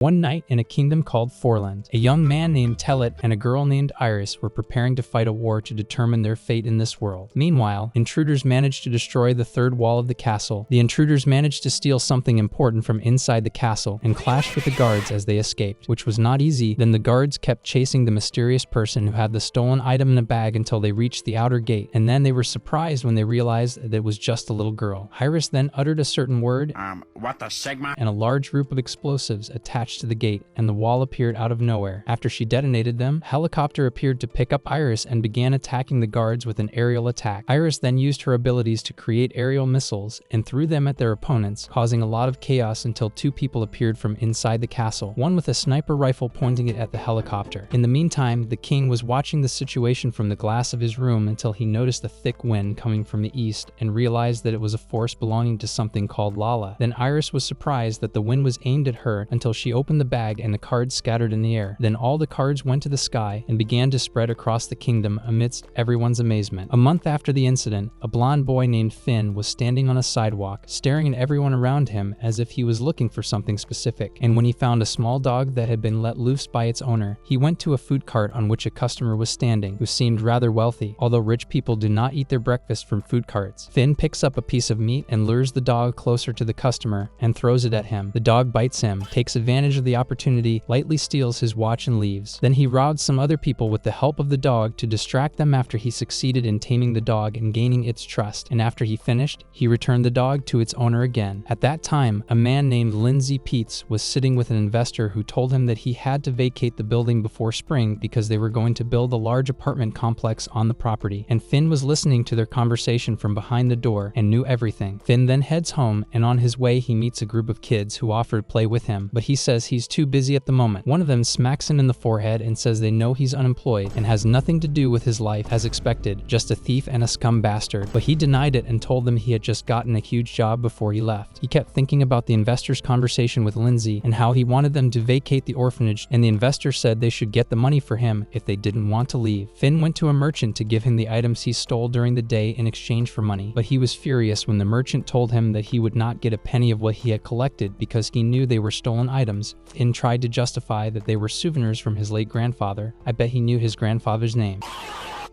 One night in a kingdom called Forland, a young man named Tellet and a girl named Iris were preparing to fight a war to determine their fate in this world. Meanwhile, intruders managed to destroy the third wall of the castle. The intruders managed to steal something important from inside the castle and clashed with the guards as they escaped, which was not easy. Then the guards kept chasing the mysterious person who had the stolen item in a bag until they reached the outer gate, and then they were surprised when they realized that it was just a little girl. Iris then uttered a certain word, what the sigma? And a large group of explosives attached to the gate, and the wall appeared out of nowhere. After she detonated them, a helicopter appeared to pick up Iris and began attacking the guards with an aerial attack. Iris then used her abilities to create aerial missiles and threw them at their opponents, causing a lot of chaos until two people appeared from inside the castle, one with a sniper rifle pointing it at the helicopter. In the meantime, the king was watching the situation from the glass of his room until he noticed a thick wind coming from the east and realized that it was a force belonging to something called Lala. Then Iris was surprised that the wind was aimed at her until she opened the bag and the cards scattered in the air. Then all the cards went to the sky and began to spread across the kingdom amidst everyone's amazement. A month after the incident, a blonde boy named Finn was standing on a sidewalk, staring at everyone around him as if he was looking for something specific. And when he found a small dog that had been let loose by its owner, he went to a food cart on which a customer was standing who seemed rather wealthy, although rich people do not eat their breakfast from food carts. Finn picks up a piece of meat and lures the dog closer to the customer and throws it at him. The dog bites him, takes advantage of the opportunity, lightly steals his watch and leaves. Then he robbed some other people with the help of the dog to distract them after he succeeded in taming the dog and gaining its trust. And after he finished, he returned the dog to its owner again. At that time, a man named Lindsay Peets was sitting with an investor who told him that he had to vacate the building before spring because they were going to build a large apartment complex on the property. And Finn was listening to their conversation from behind the door and knew everything. Finn then heads home, and on his way he meets a group of kids who offer to play with him, but he says he's too busy at the moment. One of them smacks him in the forehead and says they know he's unemployed and has nothing to do with his life as expected, just a thief and a scum bastard. But he denied it and told them he had just gotten a huge job before he left. He kept thinking about the investor's conversation with Lindsay and how he wanted them to vacate the orphanage, and the investor said they should get the money for him if they didn't want to leave. Finn went to a merchant to give him the items he stole during the day in exchange for money, but he was furious when the merchant told him that he would not get a penny of what he had collected because he knew they were stolen items. Finn tried to justify that they were souvenirs from his late grandfather. I bet he knew his grandfather's name.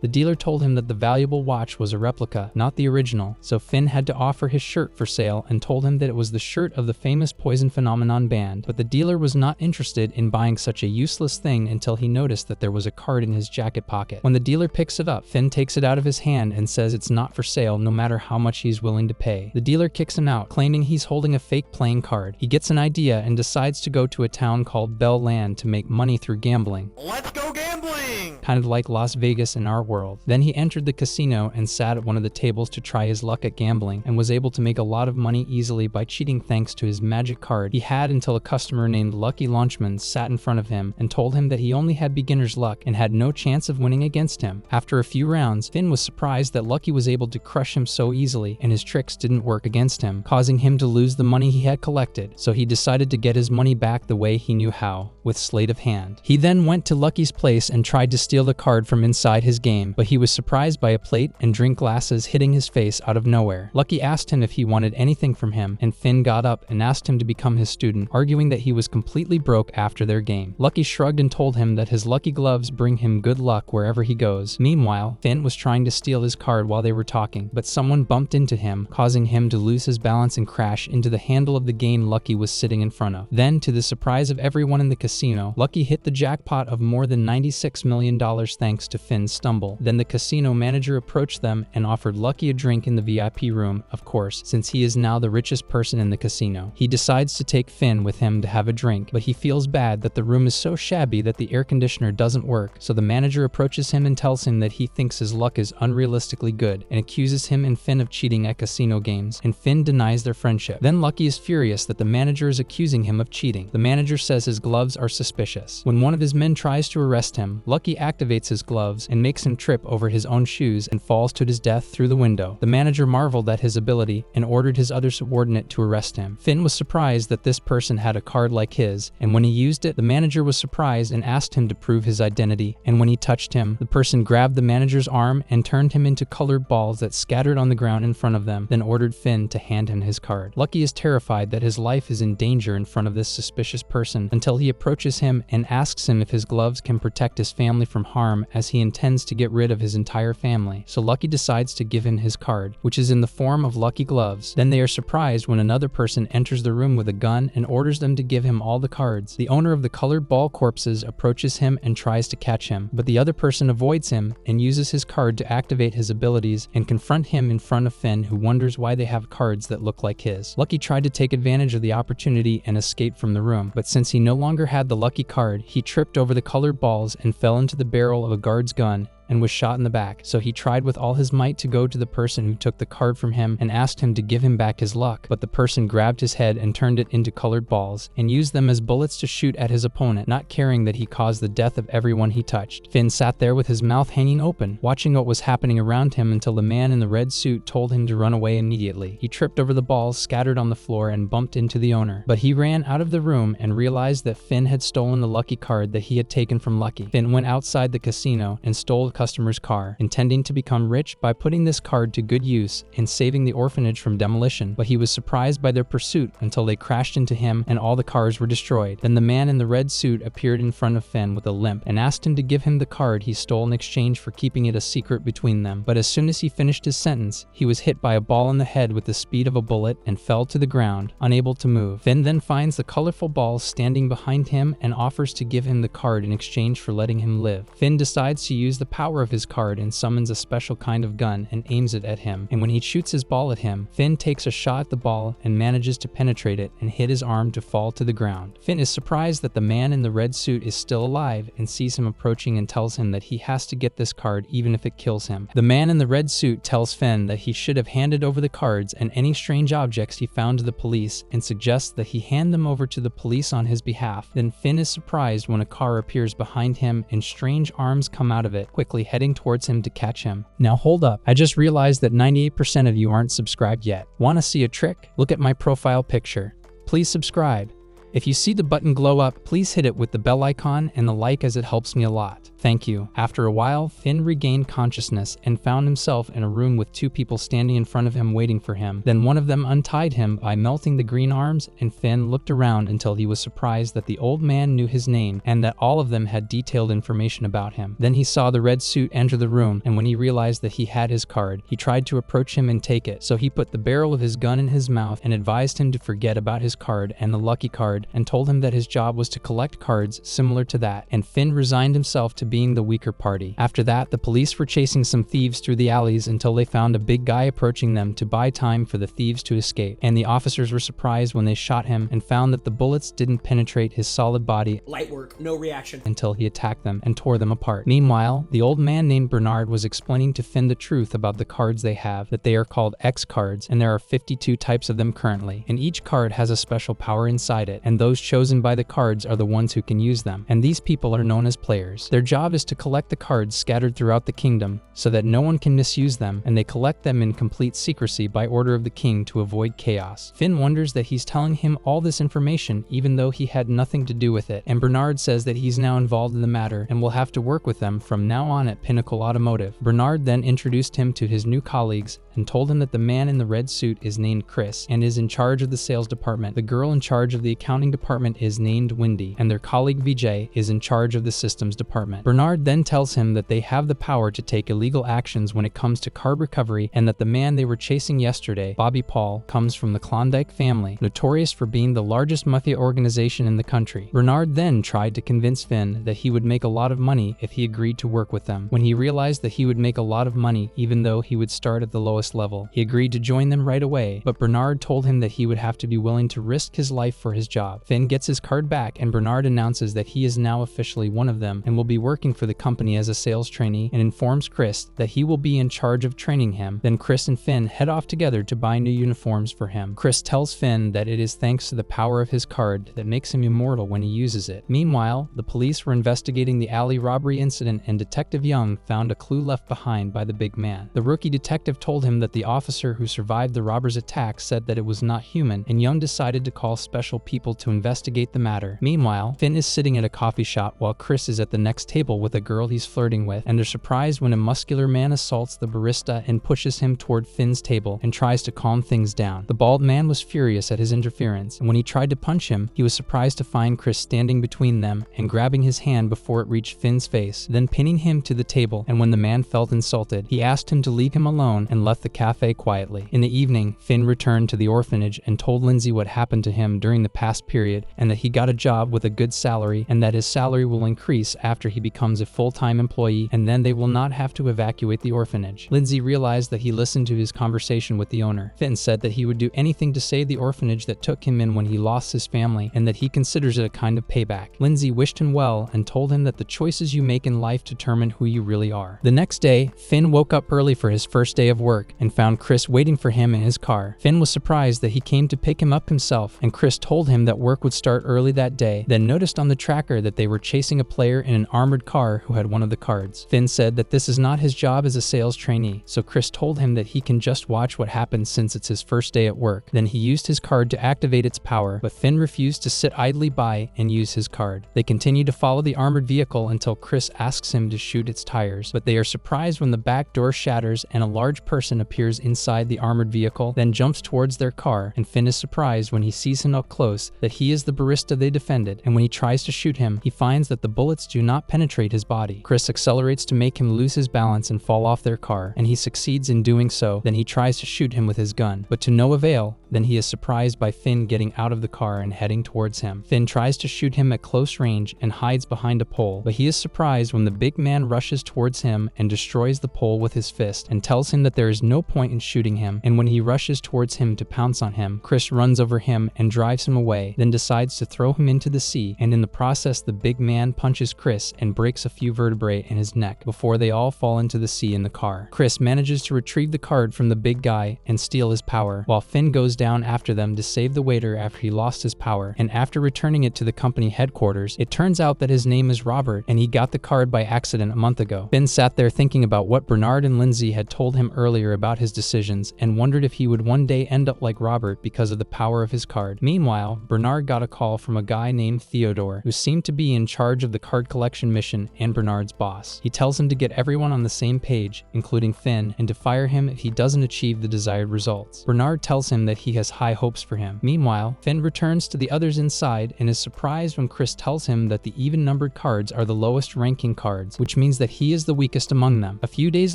The dealer told him that the valuable watch was a replica, not the original, so Finn had to offer his shirt for sale and told him that it was the shirt of the famous Poison Phenomenon band. But the dealer was not interested in buying such a useless thing until he noticed that there was a card in his jacket pocket. When the dealer picks it up, Finn takes it out of his hand and says it's not for sale no matter how much he's willing to pay. The dealer kicks him out, claiming he's holding a fake playing card. He gets an idea and decides to go to a town called Bell Land to make money through gambling. Let's go gambling! Kind of like Las Vegas in our world. Then he entered the casino and sat at one of the tables to try his luck at gambling, and was able to make a lot of money easily by cheating thanks to his magic card he had until a customer named Lucky Launchman sat in front of him and told him that he only had beginner's luck and had no chance of winning against him. After a few rounds, Finn was surprised that Lucky was able to crush him so easily and his tricks didn't work against him, causing him to lose the money he had collected, so he decided to get his money back the way he knew how, with sleight of hand. He then went to Lucky's place and tried to steal the card from inside his game, but he was surprised by a plate and drink glasses hitting his face out of nowhere. Lucky asked him if he wanted anything from him, and Finn got up and asked him to become his student, arguing that he was completely broke after their game. Lucky shrugged and told him that his lucky gloves bring him good luck wherever he goes. Meanwhile, Finn was trying to steal his card while they were talking, but someone bumped into him, causing him to lose his balance and crash into the handle of the game Lucky was sitting in front of. Then, to the surprise of everyone in the casino, Lucky hit the jackpot of more than $96 million thanks to Finn's stumble. Then the casino manager approached them and offered Lucky a drink in the VIP room, of course, since he is now the richest person in the casino. He decides to take Finn with him to have a drink, but he feels bad that the room is so shabby that the air conditioner doesn't work, so the manager approaches him and tells him that he thinks his luck is unrealistically good and accuses him and Finn of cheating at casino games, and Finn denies their friendship. Then Lucky is furious that the manager is accusing him of cheating. The manager says his gloves are are suspicious. When one of his men tries to arrest him, Lucky activates his gloves and makes him trip over his own shoes and falls to his death through the window. The manager marveled at his ability and ordered his other subordinate to arrest him. Finn was surprised that this person had a card like his, and when he used it, the manager was surprised and asked him to prove his identity, and when he touched him, the person grabbed the manager's arm and turned him into colored balls that scattered on the ground in front of them, then ordered Finn to hand him his card. Lucky is terrified that his life is in danger in front of this suspicious person until he approaches him and asks him if his gloves can protect his family from harm, as he intends to get rid of his entire family. So Lucky decides to give him his card, which is in the form of lucky gloves. Then they are surprised when another person enters the room with a gun and orders them to give him all the cards. The owner of the colored ball corpses approaches him and tries to catch him, but the other person avoids him and uses his card to activate his abilities and confront him in front of Finn, who wonders why they have cards that look like his. Lucky tried to take advantage of the opportunity and escape from the room, but since he no longer had the lucky card, he tripped over the colored balls and fell into the barrel of a guard's gun and was shot in the back. So he tried with all his might to go to the person who took the card from him and asked him to give him back his luck, but the person grabbed his head and turned it into colored balls and used them as bullets to shoot at his opponent, not caring that he caused the death of everyone he touched. Finn sat there with his mouth hanging open, watching what was happening around him until the man in the red suit told him to run away immediately. He tripped over the balls scattered on the floor and bumped into the owner, but he ran out of the room and realized that Finn had stolen the lucky card that he had taken from Lucky. Finn went outside the casino and stole the customer's car, intending to become rich by putting this card to good use and saving the orphanage from demolition, but he was surprised by their pursuit until they crashed into him and all the cars were destroyed. Then the man in the red suit appeared in front of Finn with a limp and asked him to give him the card he stole in exchange for keeping it a secret between them. But as soon as he finished his sentence, he was hit by a ball in the head with the speed of a bullet and fell to the ground, unable to move. Finn then finds the colorful balls standing behind him and offers to give him the card in exchange for letting him live. Finn decides to use the power of his card and summons a special kind of gun and aims it at him, and when he shoots his ball at him, Finn takes a shot at the ball and manages to penetrate it and hit his arm to fall to the ground. Finn is surprised that the man in the red suit is still alive and sees him approaching and tells him that he has to get this card even if it kills him. The man in the red suit tells Finn that he should have handed over the cards and any strange objects he found to the police and suggests that he hand them over to the police on his behalf. Then Finn is surprised when a car appears behind him and strange arms come out of it, quickly heading towards him to catch him. Now hold up, I just realized that 98% of you aren't subscribed yet. Want to see a trick? Look at my profile picture. Please subscribe. If you see the button glow up, please hit it with the bell icon and the like, as it helps me a lot. Thank you. After a while, Finn regained consciousness and found himself in a room with two people standing in front of him waiting for him. Then one of them untied him by melting the green arms, and Finn looked around until he was surprised that the old man knew his name and that all of them had detailed information about him. Then he saw the red suit enter the room, and when he realized that he had his card, he tried to approach him and take it. So he put the barrel of his gun in his mouth and advised him to forget about his card and the lucky card, and told him that his job was to collect cards similar to that, and Finn resigned himself to being the weaker party. After that, the police were chasing some thieves through the alleys until they found a big guy approaching them to buy time for the thieves to escape, and the officers were surprised when they shot him and found that the bullets didn't penetrate his solid body. Light work, no reaction. Until he attacked them and tore them apart. Meanwhile, the old man named Bernard was explaining to Finn the truth about the cards they have, that they are called X cards, and there are 52 types of them currently, and each card has a special power inside it, and those chosen by the cards are the ones who can use them, and these people are known as players. Their job is to collect the cards scattered throughout the kingdom so that no one can misuse them, and they collect them in complete secrecy by order of the king to avoid chaos. Finn wonders that he's telling him all this information even though he had nothing to do with it, and Bernard says that he's now involved in the matter and will have to work with them from now on at Pinnacle Automotive. Bernard then introduced him to his new colleagues and told him that the man in the red suit is named Chris and is in charge of the sales department. The girl in charge of the accounting department is named Wendy, and their colleague Vijay is in charge of the systems department. Bernard then tells him that they have the power to take illegal actions when it comes to card recovery, and that the man they were chasing yesterday, Bobby Paul, comes from the Klondike family, notorious for being the largest mafia organization in the country. Bernard then tried to convince Finn that he would make a lot of money if he agreed to work with them. When he realized that he would make a lot of money even though he would start at the lowest level, he agreed to join them right away, but Bernard told him that he would have to be willing to risk his life for his job. job. Finn gets his card back and Bernard announces that he is now officially one of them and will be working for the company as a sales trainee and informs Chris that he will be in charge of training him. Then Chris and Finn head off together to buy new uniforms for him. Chris tells Finn that it is thanks to the power of his card that makes him immortal when he uses it. Meanwhile, the police were investigating the alley robbery incident and Detective Young found a clue left behind by the big man. The rookie detective told him that the officer who survived the robber's attack said that it was not human, and Young decided to call special people to investigate the matter. Meanwhile, Finn is sitting at a coffee shop while Chris is at the next table with a girl he's flirting with, and they're surprised when a muscular man assaults the barista and pushes him toward Finn's table and tries to calm things down. The bald man was furious at his interference, and when he tried to punch him, he was surprised to find Chris standing between them and grabbing his hand before it reached Finn's face, then pinning him to the table, and when the man felt insulted, he asked him to leave him alone and left the cafe quietly. In the evening, Finn returned to the orphanage and told Lindsay what happened to him during the past period and that he got a job with a good salary and that his salary will increase after he becomes a full-time employee and then they will not have to evacuate the orphanage. Lindsay realized that he listened to his conversation with the owner. Finn said that he would do anything to save the orphanage that took him in when he lost his family and that he considers it a kind of payback. Lindsay wished him well and told him that the choices you make in life determine who you really are. The next day, Finn woke up early for his first day of work and found Chris waiting for him in his car. Finn was surprised that he came to pick him up himself, and Chris told him that work would start early that day, then noticed on the tracker that they were chasing a player in an armored car who had one of the cards. Finn said that this is not his job as a sales trainee, so Chris told him that he can just watch what happens since it's his first day at work. Then he used his card to activate its power, but Finn refused to sit idly by and use his card. They continue to follow the armored vehicle until Chris asks him to shoot its tires, but they are surprised when the back door shatters and a large person appears inside the armored vehicle, then jumps towards their car, and Finn is surprised when he sees him up close that he is the barista they defended, and when he tries to shoot him, he finds that the bullets do not penetrate his body. Chris accelerates to make him lose his balance and fall off their car, and he succeeds in doing so. Then he tries to shoot him with his gun, but to no avail. Then he is surprised by Finn getting out of the car and heading towards him. Finn tries to shoot him at close range and hides behind a pole, but he is surprised when the big man rushes towards him and destroys the pole with his fist and tells him that there is no point in shooting him, and when he rushes towards him to pounce on him, Chris runs over him and drives him away, then decides to throw him into the sea, and in the process the big man punches Chris and breaks a few vertebrae in his neck before they all fall into the sea in the car. Chris manages to retrieve the card from the big guy and steal his power, while Finn goes down after them to save the waiter after he lost his power, and after returning it to the company headquarters, it turns out that his name is Robert and he got the card by accident a month ago. Finn sat there thinking about what Bernard and Lindsay had told him earlier about his decisions and wondered if he would one day end up like Robert because of the power of his card. Meanwhile, Bernard got a call from a guy named Theodore who seemed to be in charge of the card collection mission and Bernard's boss. He tells him to get everyone on the same page, including Finn, and to fire him if he doesn't achieve the desired results. Bernard tells him that he has high hopes for him. Meanwhile, Finn returns to the others inside and is surprised when Chris tells him that the even-numbered cards are the lowest ranking cards, which means that he is the weakest among them. A few days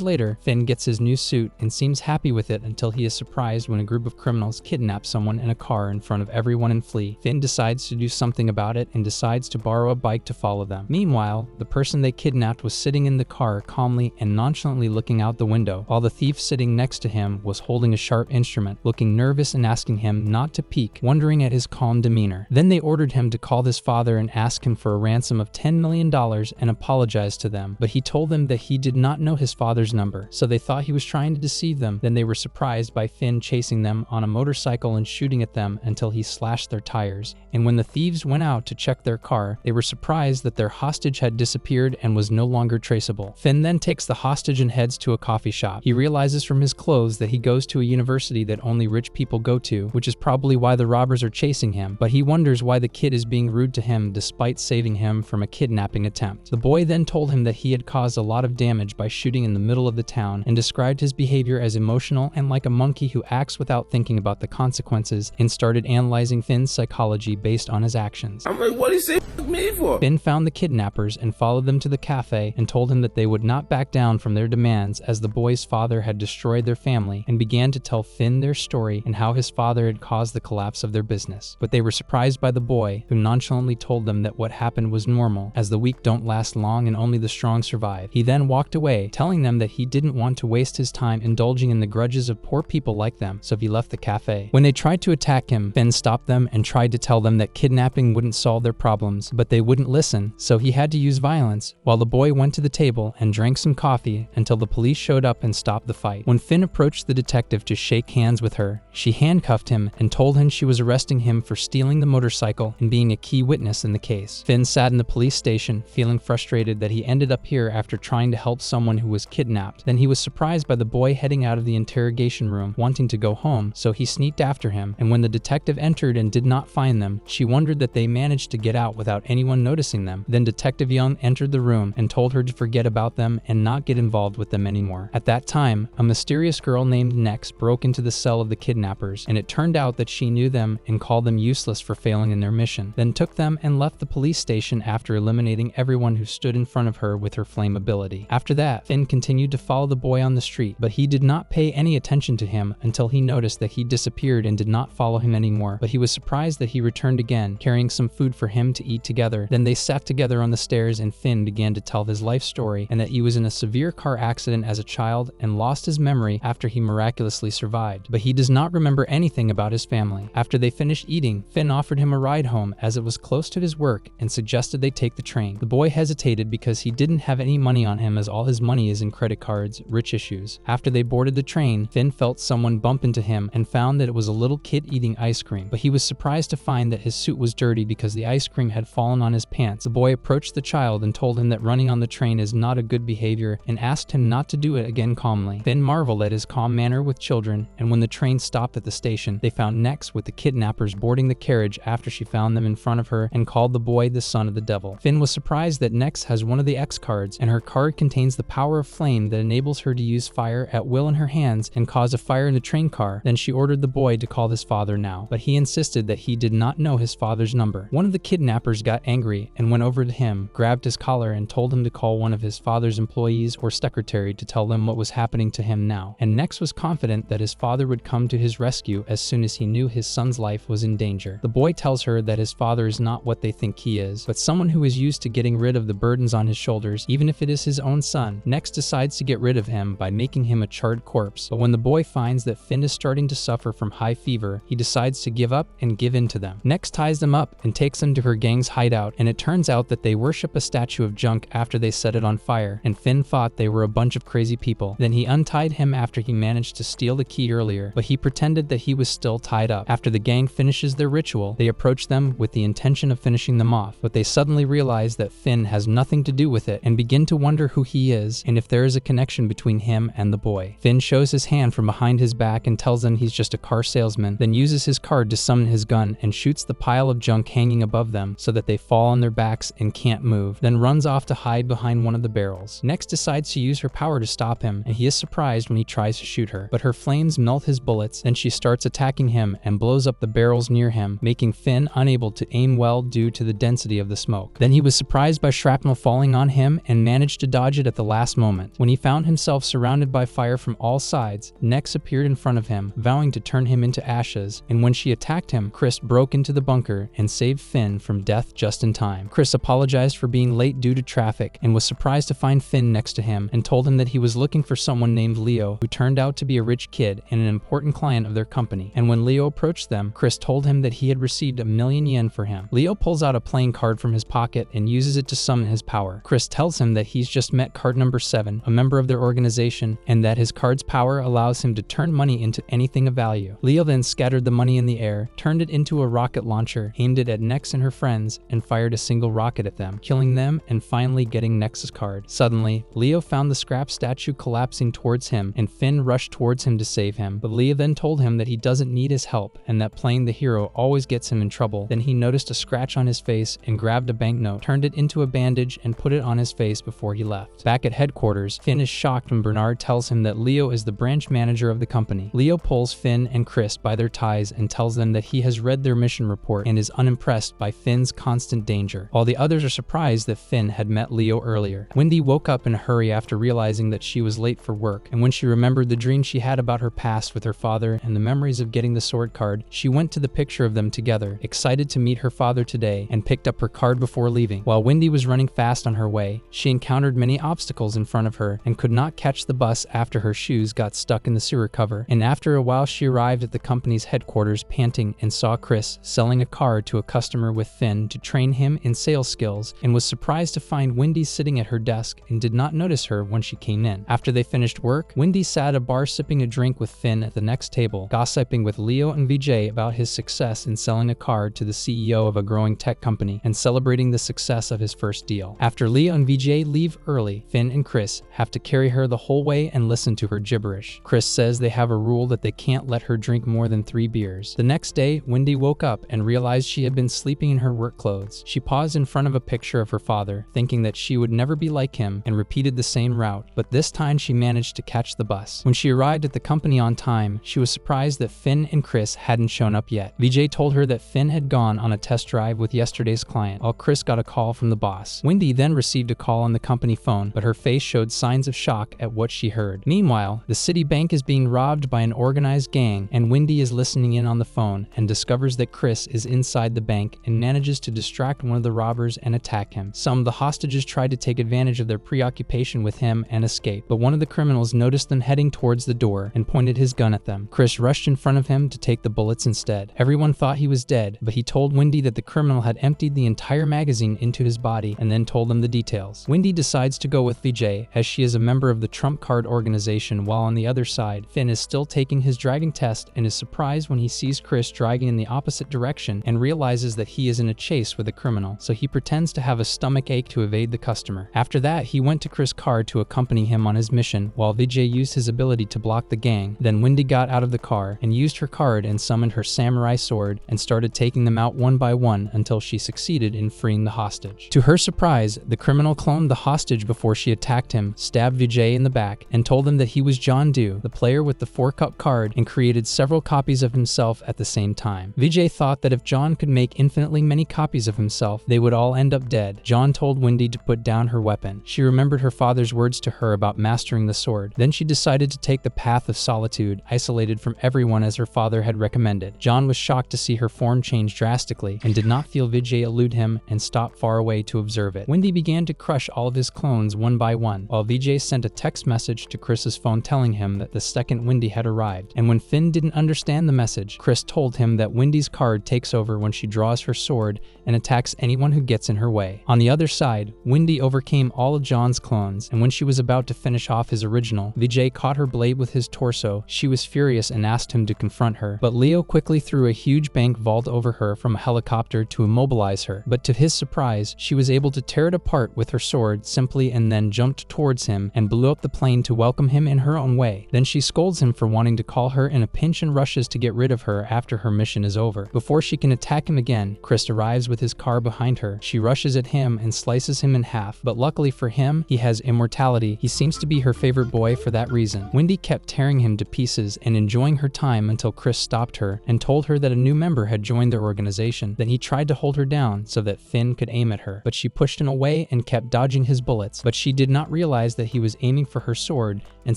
later, Finn gets his new suit and seems happy with it until he is surprised when a group of criminals kidnap someone in a car in front of everyone and flee. Finn decides to do something about it and decides to borrow a bike to follow them. Meanwhile, the person they kidnapped was sitting in the car calmly and nonchalantly looking out the window, while the thief sitting next to him was holding a sharp instrument, looking nervous and asking him not to peek, wondering at his calm demeanor. Then they ordered him to call his father and ask him for a ransom of $10 million and apologize to them, but he told them that he did not know his father's number, so they thought he was trying to deceive them. Then they were surprised by Finn chasing them on a motorcycle and shooting at them until he slashed their tires, and when the thieves went out to check their car, they were surprised that their hostage had disappeared and was no longer traceable. Finn then takes the hostage and heads to a coffee shop. He realizes from his clothes that he goes to a university that only rich people go to, which is probably why the robbers are chasing him, but he wonders why the kid is being rude to him despite saving him from a kidnapping attempt. The boy then told him that he had caused a lot of damage by shooting in the middle of the town and described his behavior as emotional and like a monkey who acts without thinking about the consequences, and started analyzing Finn's psychology based on his actions. I'm like, what do you say me for? Finn found the kidnappers and followed them to the cafe and told him that they would not back down from their demands as the boy's father had destroyed their family, and began to tell Finn their story and how his his father had caused the collapse of their business. But they were surprised by the boy, who nonchalantly told them that what happened was normal, as the weak don't last long and only the strong survive. He then walked away, telling them that he didn't want to waste his time indulging in the grudges of poor people like them, so he left the cafe. When they tried to attack him, Finn stopped them and tried to tell them that kidnapping wouldn't solve their problems, but they wouldn't listen, so he had to use violence, while the boy went to the table and drank some coffee until the police showed up and stopped the fight. When Finn approached the detective to shake hands with her, she handcuffed him and told him she was arresting him for stealing the motorcycle and being a key witness in the case. Finn sat in the police station, feeling frustrated that he ended up here after trying to help someone who was kidnapped. Then he was surprised by the boy heading out of the interrogation room, wanting to go home, so he sneaked after him, and when the detective entered and did not find them, she wondered that they managed to get out without anyone noticing them. Then Detective Young entered the room and told her to forget about them and not get involved with them anymore. At that time, a mysterious girl named Nex broke into the cell of the kidnappers, and it turned out that she knew them and called them useless for failing in their mission, then took them and left the police station after eliminating everyone who stood in front of her with her flame ability. After that, Finn continued to follow the boy on the street, but he did not pay any attention to him until he noticed that he disappeared and did not follow him anymore, but he was surprised that he returned again, carrying some food for him to eat together. Then they sat together on the stairs and Finn began to tell his life story and that he was in a severe car accident as a child and lost his memory after he miraculously survived, but he does not remember anything about his family. After they finished eating, Finn offered him a ride home as it was close to his work and suggested they take the train. The boy hesitated because he didn't have any money on him, as all his money is in credit cards, rich issues. After they boarded the train, Finn felt someone bump into him and found that it was a little kid eating ice cream, but he was surprised to find that his suit was dirty because the ice cream had fallen on his pants. The boy approached the child and told him that running on the train is not a good behavior and asked him not to do it again calmly. Finn marveled at his calm manner with children, and when the train stopped at the station, they found Nex with the kidnappers boarding the carriage after she found them in front of her and called the boy the son of the devil. Finn was surprised that Nex has one of the X cards, and her card contains the power of flame that enables her to use fire at will in her hands and cause a fire in the train car. Then she ordered the boy to call his father now, but he insisted that he did not know his father's number. One of the kidnappers got angry and went over to him, grabbed his collar and told him to call one of his father's employees or secretary to tell them what was happening to him now. And Nex was confident that his father would come to his rescue as soon as he knew his son's life was in danger. The boy tells her that his father is not what they think he is, but someone who is used to getting rid of the burdens on his shoulders, even if it is his own son. Nex decides to get rid of him by making him a charred corpse, but when the boy finds that Finn is starting to suffer from high fever, he decides to give up and give in to them. Nex ties them up and takes them to her gang's hideout, and it turns out that they worship a statue of junk after they set it on fire, and Finn thought they were a bunch of crazy people. Then he untied him after he managed to steal the key earlier, but he pretended that he was still tied up. After the gang finishes their ritual, they approach them with the intention of finishing them off, but they suddenly realize that Finn has nothing to do with it and begin to wonder who he is and if there is a connection between him and the boy. Finn shows his hand from behind his back and tells them he's just a car salesman, then uses his card to summon his gun and shoots the pile of junk hanging above them so that they fall on their backs and can't move, then runs off to hide behind one of the barrels. Nex decides to use her power to stop him, and he is surprised when he tries to shoot her, but her flames melt his bullets. Then she starts attacking him and blows up the barrels near him, making Finn unable to aim well due to the density of the smoke. Then he was surprised by shrapnel falling on him and managed to dodge it at the last moment. When he found himself surrounded by fire from all sides, Nex appeared in front of him, vowing to turn him into ashes, and when she attacked him, Chris broke into the bunker and saved Finn from death just in time. Chris apologized for being late due to traffic and was surprised to find Finn next to him and told him that he was looking for someone named Leo, who turned out to be a rich kid and an important client of their company. And when Leo approached them, Chris told him that he had received 1,000,000 yen for him. Leo pulls out a playing card from his pocket and uses it to summon his power. Chris tells him that he's just met card number 7, a member of their organization, and that his card's power allows him to turn money into anything of value. Leo then scattered the money in the air, turned it into a rocket launcher, aimed it at Nex and her friends, and fired a single rocket at them, killing them and finally getting Nex's card. Suddenly, Leo found the scrap statue collapsing towards him, and Finn rushed towards him to save him, but Leo then told him that he doesn't need his help and that playing the hero always gets him in trouble. Then he noticed a scratch on his face and grabbed a banknote, turned it into a bandage, and put it on his face before he left. Back at headquarters, Finn is shocked when Bernard tells him that Leo is the branch manager of the company. Leo pulls Finn and Chris by their ties and tells them that he has read their mission report and is unimpressed by Finn's constant danger, while the others are surprised that Finn had met Leo earlier. Wendy woke up in a hurry after realizing that she was late for work, and when she remembered the dream she had about her past with her father and the memories of getting the sword card, she went to the picture of them together, excited to meet her father today, and picked up her card before leaving. While Wendy was running fast on her way, she encountered many obstacles in front of her and could not catch the bus after her shoes got stuck in the sewer cover. And after a while, she arrived at the company's headquarters panting and saw Chris selling a card to a customer with Finn to train him in sales skills, and was surprised to find Wendy sitting at her desk and did not notice her when she came in. After they finished work, Wendy sat at a bar sipping a drink with Finn at the next table, gossiping with Leo and VJ about his success in selling a card to the CEO of a growing tech company and celebrating the success of his first deal. After Leo and VJ leave early, Finn and Chris have to carry her the whole way and listen to her gibberish. Chris says they have a rule that they can't let her drink more than 3 beers. The next day, Wendy woke up and realized she had been sleeping in her work clothes. She paused in front of a picture of her father, thinking that she would never be like him, and repeated the same route, but this time she managed to catch the bus. When she arrived at the company on time, she was surprised that Finn and Chris hadn't shown up yet. VJ told her that Finn had gone on a test drive with yesterday's client, while Chris got a call from the boss. Wendy then received a call on the company phone, but her face showed signs of shock at what she heard. Meanwhile, the city bank is being robbed by an organized gang, and Wendy is listening in on the phone and discovers that Chris is inside the bank and manages to distract one of the robbers and attack him. Some of the hostages tried to take advantage of their preoccupation with him and escape, but one of the criminals noticed them heading towards the door and pointed his gun at them. Chris rushed in front of him to take the bullets instead. Everyone thought he was dead, but he told Wendy that the criminal had emptied the entire magazine into his body and then told them the details. Wendy decides to go with VJ, as she is a member of the trump card organization, while on the other side, Finn is still taking his dragging test and is surprised when he sees Chris dragging in the opposite direction and realizes that he is in a chase with a criminal, so he pretends to have a stomach ache to evade the customer. After that, he went to Chris' car to accompany him on his mission, while VJ used his ability to block the gang. Then Wendy got out of the car and used her card and summoned her samurai sword and started taking them out one by one until she succeeded in freeing the hostage. To her surprise, the criminal cloned the hostage before she attacked him, stabbed VJ in the back, and told him that he was John Doe, the player with the 4-cup card, and created several copies of himself at the same time. VJ thought that if John could make infinitely many copies of himself, they would all end up dead. John told Wendy to put down her weapon. She remembered her father's words to her about mastering the sword. Then she decided to take the path of solitude, isolated from everyone as her father had recommended. John was shocked to see her form change drastically and did not feel VJ elude him and stopped far away to observe it. Wendy began to crush all of his clones one by one, while VJ sent a text message to Chris's phone telling him that the second Wendy had arrived. And when Finn didn't understand the message, Chris told him that Wendy's card takes over when she draws her sword and attacks anyone who gets in her way. On the other side, Wendy overcame all of John's clones, and when she was about to finish off his original, VJ caught her blade with his torso. She was furious and asked him to confront her, but Leo quickly threw a huge bank vault over her from a helicopter to immobilize her. But to his surprise, she was able to tear it apart with her sword simply, and then jumped towards him and blew up the plane to welcome him in her own way. Then she scolds him for wanting to call her in a pinch and rushes to get rid of her after her mission is over. Before she can attack him again, Chris arrives with his car behind her. She rushes at him and slices him in half, but luckily for him, he has immortality. He seems to be her favorite boy for that reason. Wendy kept tearing him to pieces and enjoying her time until Chris stopped her and told her that a new member had joined their organization. Then he tried to hold her down so that Finn could aim at her, but she pushed him away and kept dodging his bullets. But she did not realize that he was aiming for her sword and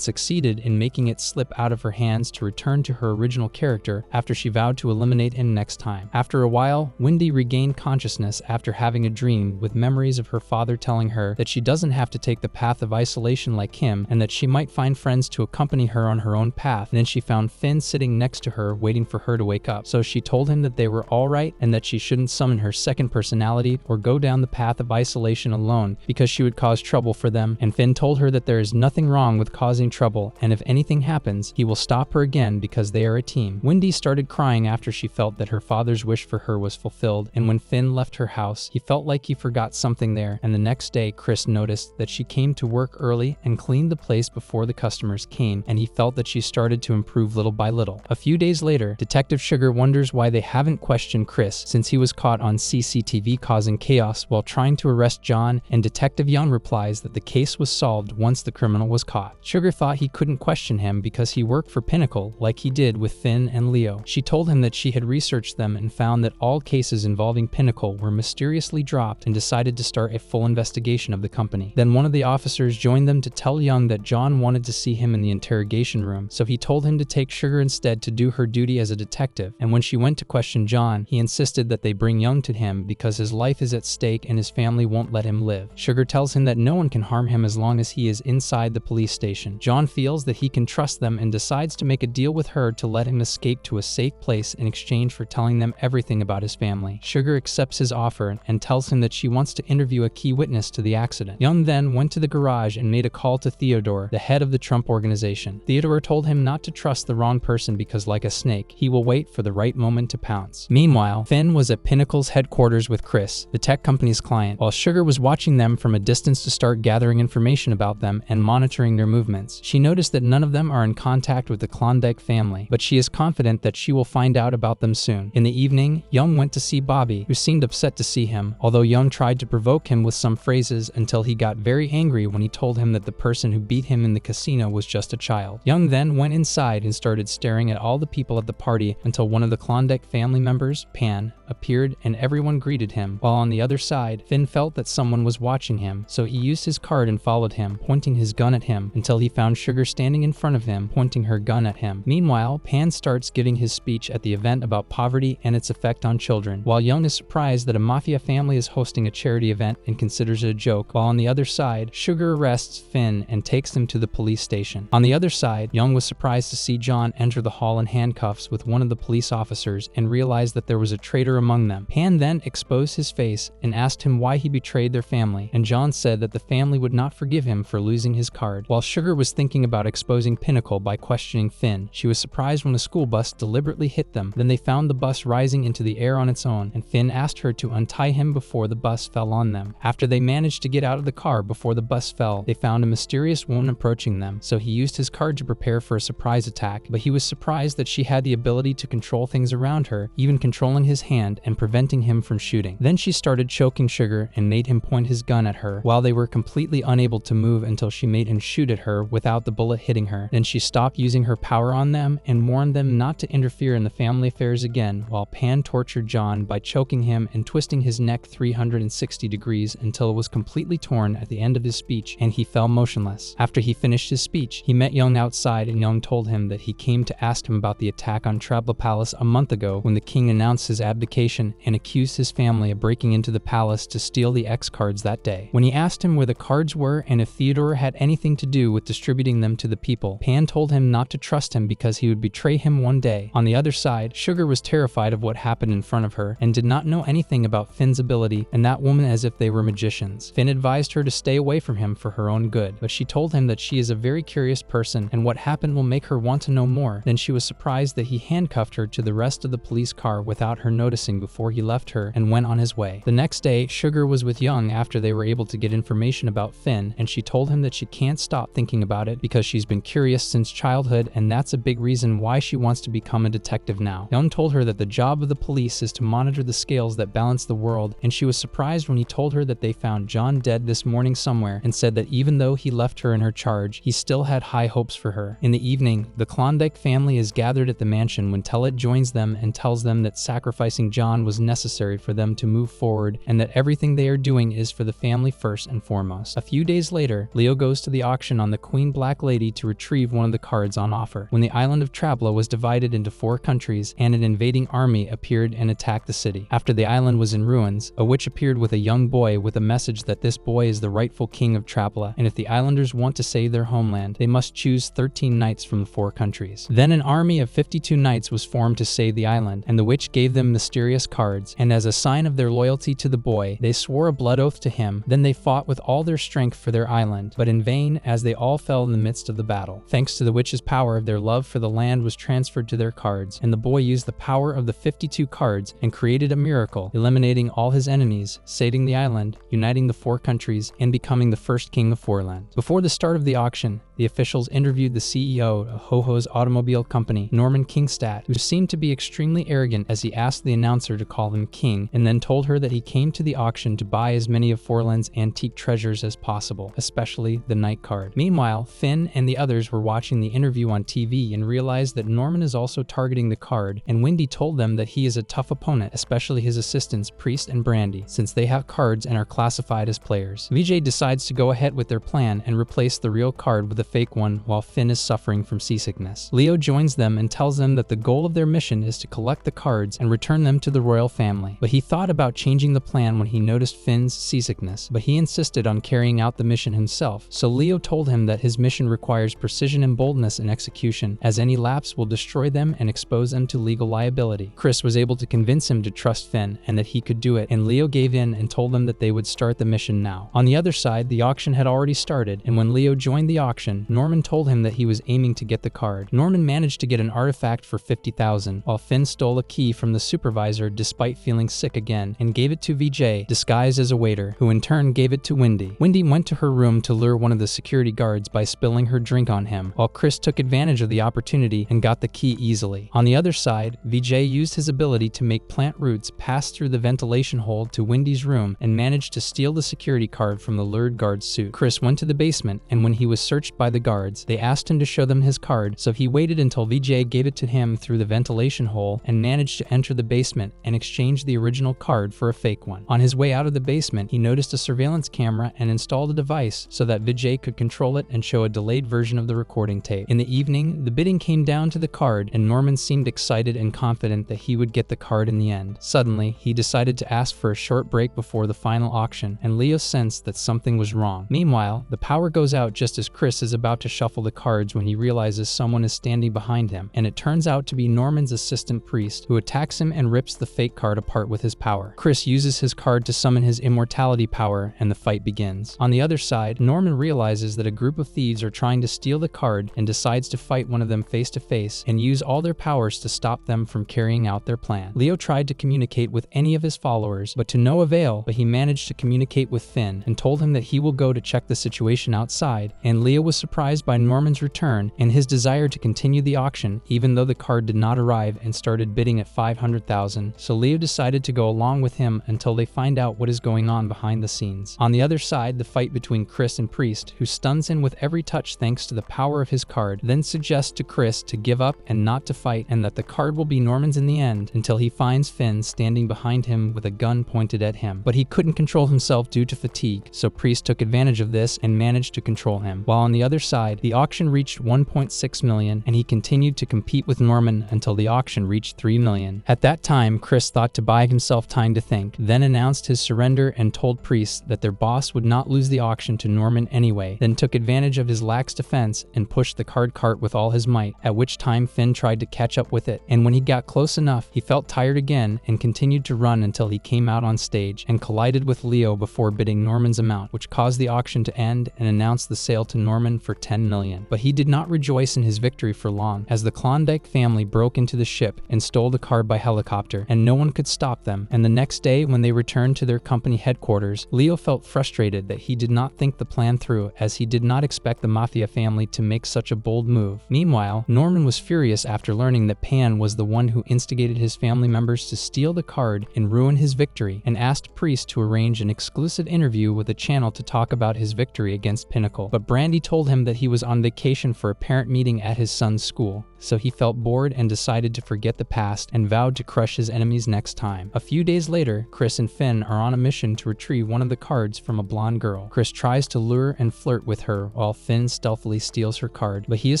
succeeded in making it slip out of her hands to return to her original character after she vowed to eliminate him next time. After a while, Wendy regained consciousness after having a dream with memories of her father telling her that she doesn't have to take the path of isolation like him and that she might find friends to accompany her on her own path. And then she found Finn sitting next to her waiting for her to wake up. So she told him that they were all right and that she shouldn't summon her second personality or go down the path of isolation alone because she would cause trouble for them. And Finn told her that there is nothing wrong with causing trouble, and if anything happens, he will stop her again because they are a team. Wendy started crying after she felt that her father's wish for her was fulfilled, and when Finn left her house, he felt like he forgot something there. And the next day, Chris noticed that she came to work early and cleaned the place before the customers came, and he felt that she started to improve little by little. A few days later, Detective Sugar wonders why they haven't questioned Chris since he was caught on CCTV causing chaos while trying to arrest John, and Detective Young replies that the case was solved once the criminal was caught. Sugar thought he couldn't question him because he worked for Pinnacle like he did with Finn and Leo. She told him that she had researched them and found that all cases involving Pinnacle were mysteriously dropped and decided to start a full investigation of the company. Then one of the officers joined them to tell Young that John wanted to see him in the interrogation room, so he told him to take Sugar Sugar instead to do her duty as a detective, and when she went to question John, he insisted that they bring Young to him because his life is at stake and his family won't let him live. Sugar tells him that no one can harm him as long as he is inside the police station. John feels that he can trust them and decides to make a deal with her to let him escape to a safe place in exchange for telling them everything about his family. Sugar accepts his offer and tells him that she wants to interview a key witness to the accident. Young then went to the garage and made a call to Theodore, the head of the Trump organization. Theodore told him not to trust the wrong person because, like a snake, he will wait for the right moment to pounce. Meanwhile, Finn was at Pinnacle's headquarters with Chris, the tech company's client, while Sugar was watching them from a distance to start gathering information about them and monitoring their movements. She noticed that none of them are in contact with the Klondike family, but she is confident that she will find out about them soon. In the evening, Young went to see Bobby, who seemed upset to see him, although Young tried to provoke him with some phrases until he got very angry when he told him that the person who beat him in the casino was just a child. Young then went inside and started staring at all the people at the party until one of the Klondike family members, Pan, appeared and everyone greeted him, while on the other side, Finn felt that someone was watching him, so he used his card and followed him, pointing his gun at him until he found Sugar standing in front of him, pointing her gun at him. Meanwhile, Pan starts giving his speech at the event about poverty and its effect on children, while Young is surprised that a Mafia family is hosting a charity event and considers it a joke, while on the other side, Sugar arrests Finn and takes him to the police station. On the other side, Young was surprised to see John enter the hall in handcuffs with one of the police officers and realized that there was a traitor among them. Pan then exposed his face and asked him why he betrayed their family, and John said that the family would not forgive him for losing his card. While Sugar was thinking about exposing Pinnacle by questioning Finn, she was surprised when a school bus deliberately hit them. Then they found the bus rising into the air on its own, and Finn asked her to untie him before the bus fell on them. After they managed to get out of the car before the bus fell, they found a mysterious woman approaching them, so he used his card to prepare for a surprise attack, but he was surprised that she had the ability to control things around her, even controlling his hand and preventing him from shooting. Then she started choking Sugar and made him point his gun at her, while they were completely unable to move until she made him shoot at her without the bullet hitting her. Then she stopped using her power on them and warned them not to interfere in the family affairs again, while Pan tortured John by choking him and twisting his neck 360 degrees until it was completely torn at the end of his speech and he fell motionless. After he finished his speech, he met Young outside and Young told him that he came to ask him about the attack on Trebla Palace a month ago when the king announced his abdication and accused his family of breaking into the palace to steal the X cards that day. When he asked him where the cards were and if Theodore had anything to do with distributing them to the people, Pan told him not to trust him because he would betray him one day. On the other side, Sugar was terrified of what happened in front of her and did not know anything about Finn's ability and that woman as if they were magicians. Finn advised her to stay away from him for her own good, but she told him that she is a very curious person and what happened will make her want to know more. Then she was surprised that he handcuffed her to the rest of the police car without her noticing before he left her and went on his way. The next day, Sugar was with Young after they were able to get information about Finn, and she told him that she can't stop thinking about it because she's been curious since childhood and that's a big reason why she wants to become a detective now. Young told her that the job of the police is to monitor the scales that balance the world, and she was surprised when he told her that they found John dead this morning somewhere and said that even though he left her in her charge, he still had high hopes for her. In the evening, the Klondike family is gathered at the mansion when Tellet joins them and tells them that sacrificing John was necessary for them to move forward and that everything they are doing is for the family first and foremost. A few days later, Leo goes to the auction on the Queen Black Lady to retrieve one of the cards on offer. When the island of Trebla was divided into 4 countries and an invading army appeared and attacked the city. After the island was in ruins, a witch appeared with a young boy with a message that this boy is the rightful king of Trebla, and if the islanders want to save their homeland, they must choose 13 knights from the 4 countries. Then an army of 52 knights was formed to save the island, and the witch gave them mysterious cards, and as a sign of their loyalty to the boy, they swore a blood oath to him. Then they fought with all their strength for their island, but in vain as they all fell in the midst of the battle. Thanks to the witch's power, their love for the land was transferred to their cards, and the boy used the power of the 52 cards and created a miracle, eliminating all his enemies, saving the island, uniting the 4 countries, and becoming the first king of Foreland. Before the start of the auction, the officials interviewed the CEO of Ho-Ho's automobile company, Norman Kingstad, who seemed to be extremely arrogant as he asked the announcer to call him king, and then told her that he came to the auction to buy as many of Foreland's antique treasures as possible, especially the knight card. Meanwhile, Finn and the others were watching the interview on TV and realized that Norman is also targeting the card, and Wendy told them that he is a tough opponent, especially his assistants Priest and Brandy, since they have cards and are classified as players. VJ decides to go ahead with their plan and replace the real card with a fake one while Finn is suffering from seasickness. Leo joins them and tells them that the goal of their mission is to collect the cards and return them to the royal family. But he thought about changing the plan when he noticed Finn's seasickness, but he insisted on carrying out the mission himself. So Leo told him that his mission requires precision and boldness in execution, as any lapse will destroy them and expose them to legal liability. Chris was able to convince him to trust Finn and that he could do it, and Leo gave in and told them that they would start the mission now. On the other side, the auction had already started, and when Leo joined the auction, Norman told him that he was aiming to get the card. Norman managed to get an artifact for 50,000, while Finn stole a key from the supervisor despite feeling sick again and gave it to VJ, disguised as a waiter, who in turn gave it to Wendy. Wendy went to her room to lure one of the security guards by spilling her drink on him, while Chris took advantage of the opportunity and got the key easily. On the other side, VJ used his ability to make plant roots pass through the ventilation hole to Wendy's room and managed to steal the security card from the lured guard's suit. Chris went to the basement, and when he was searched by the guards, they asked him to show them his card, so he waited until VJ gave it to him through the ventilation hole and managed to enter the basement and exchange the original card for a fake one. On his way out of the basement, he noticed a surveillance camera and installed a device so that VJ could control it and show a delayed version of the recording tape. In the evening, the bidding came down to the card, and Norman seemed excited and confident that he would get the card in the end. Suddenly, he decided to ask for a short break before the final auction, and Leo sensed that something was wrong. Meanwhile, the power goes out just as Chris is about to shuffle the cards when he realizes someone is standing behind him, and it turns out to be Norman's assistant priest, who attacks him and rips the fake card apart with his power. Chris uses his card to summon his immortality power, and the fight begins. On the other side, Norman realizes that a group of thieves are trying to steal the card and decides to fight one of them face to face and use all their powers to stop them from carrying out their plan. Leo tried to communicate with any of his followers, but to no avail, but he managed to communicate with Finn and told him that he will go to check the situation outside, and Leo was surprised by Norman's return and his desire to continue the auction even though the card did not arrive and started bidding at 500,000, so Leo decided to go along with him until they find out what is going on behind the scenes. On the other side, the fight between Chris and Priest, who stuns him with every touch thanks to the power of his card, then suggests to Chris to give up and not to fight, and that the card will be Norman's in the end until he finds Finn standing behind him with a gun pointed at him. But he couldn't control himself due to fatigue, so Priest took advantage of this and managed to control him. While on the other side, the auction reached 1.6 million, and he continued to compete with Norman until the auction reached 3 million. At that time, Chris thought to buy himself time to think, then announced his surrender and told Priest that their boss would not lose the auction to Norman anyway, then took advantage of his lax defense and pushed the card cart with all his might, at which time Finn tried to catch up with it, and when he got close enough, he felt tired again and continued to run until he came out on stage and collided with Leo before bidding Norman's amount, which caused the auction to end and announced the sale to Norman for 10 million. But he did not rejoice in his victory for long, as the Klondike family broke into the ship and stole the card by helicopter, and no one could stop them. And the next day, when they returned to their company headquarters, Leo felt frustrated that he did not think the plan through, as he did not expect the Mafia family to make such a bold move. Meanwhile, Norman was furious after learning that Pan was the one who instigated his family members to steal the card and ruin his victory, and asked Priest to arrange an exclusive interview with the channel to talk about his victory against Pinnacle. But Brandy told him that he was on vacation for a parent meeting at his son's school, so he felt bored and decided to forget the past and vowed to crush his enemies next time. A few days later, Chris and Finn are on a mission to retrieve one of the cards from a blonde girl. Chris tries to lure and flirt with her while Finn stealthily steals her card, but he is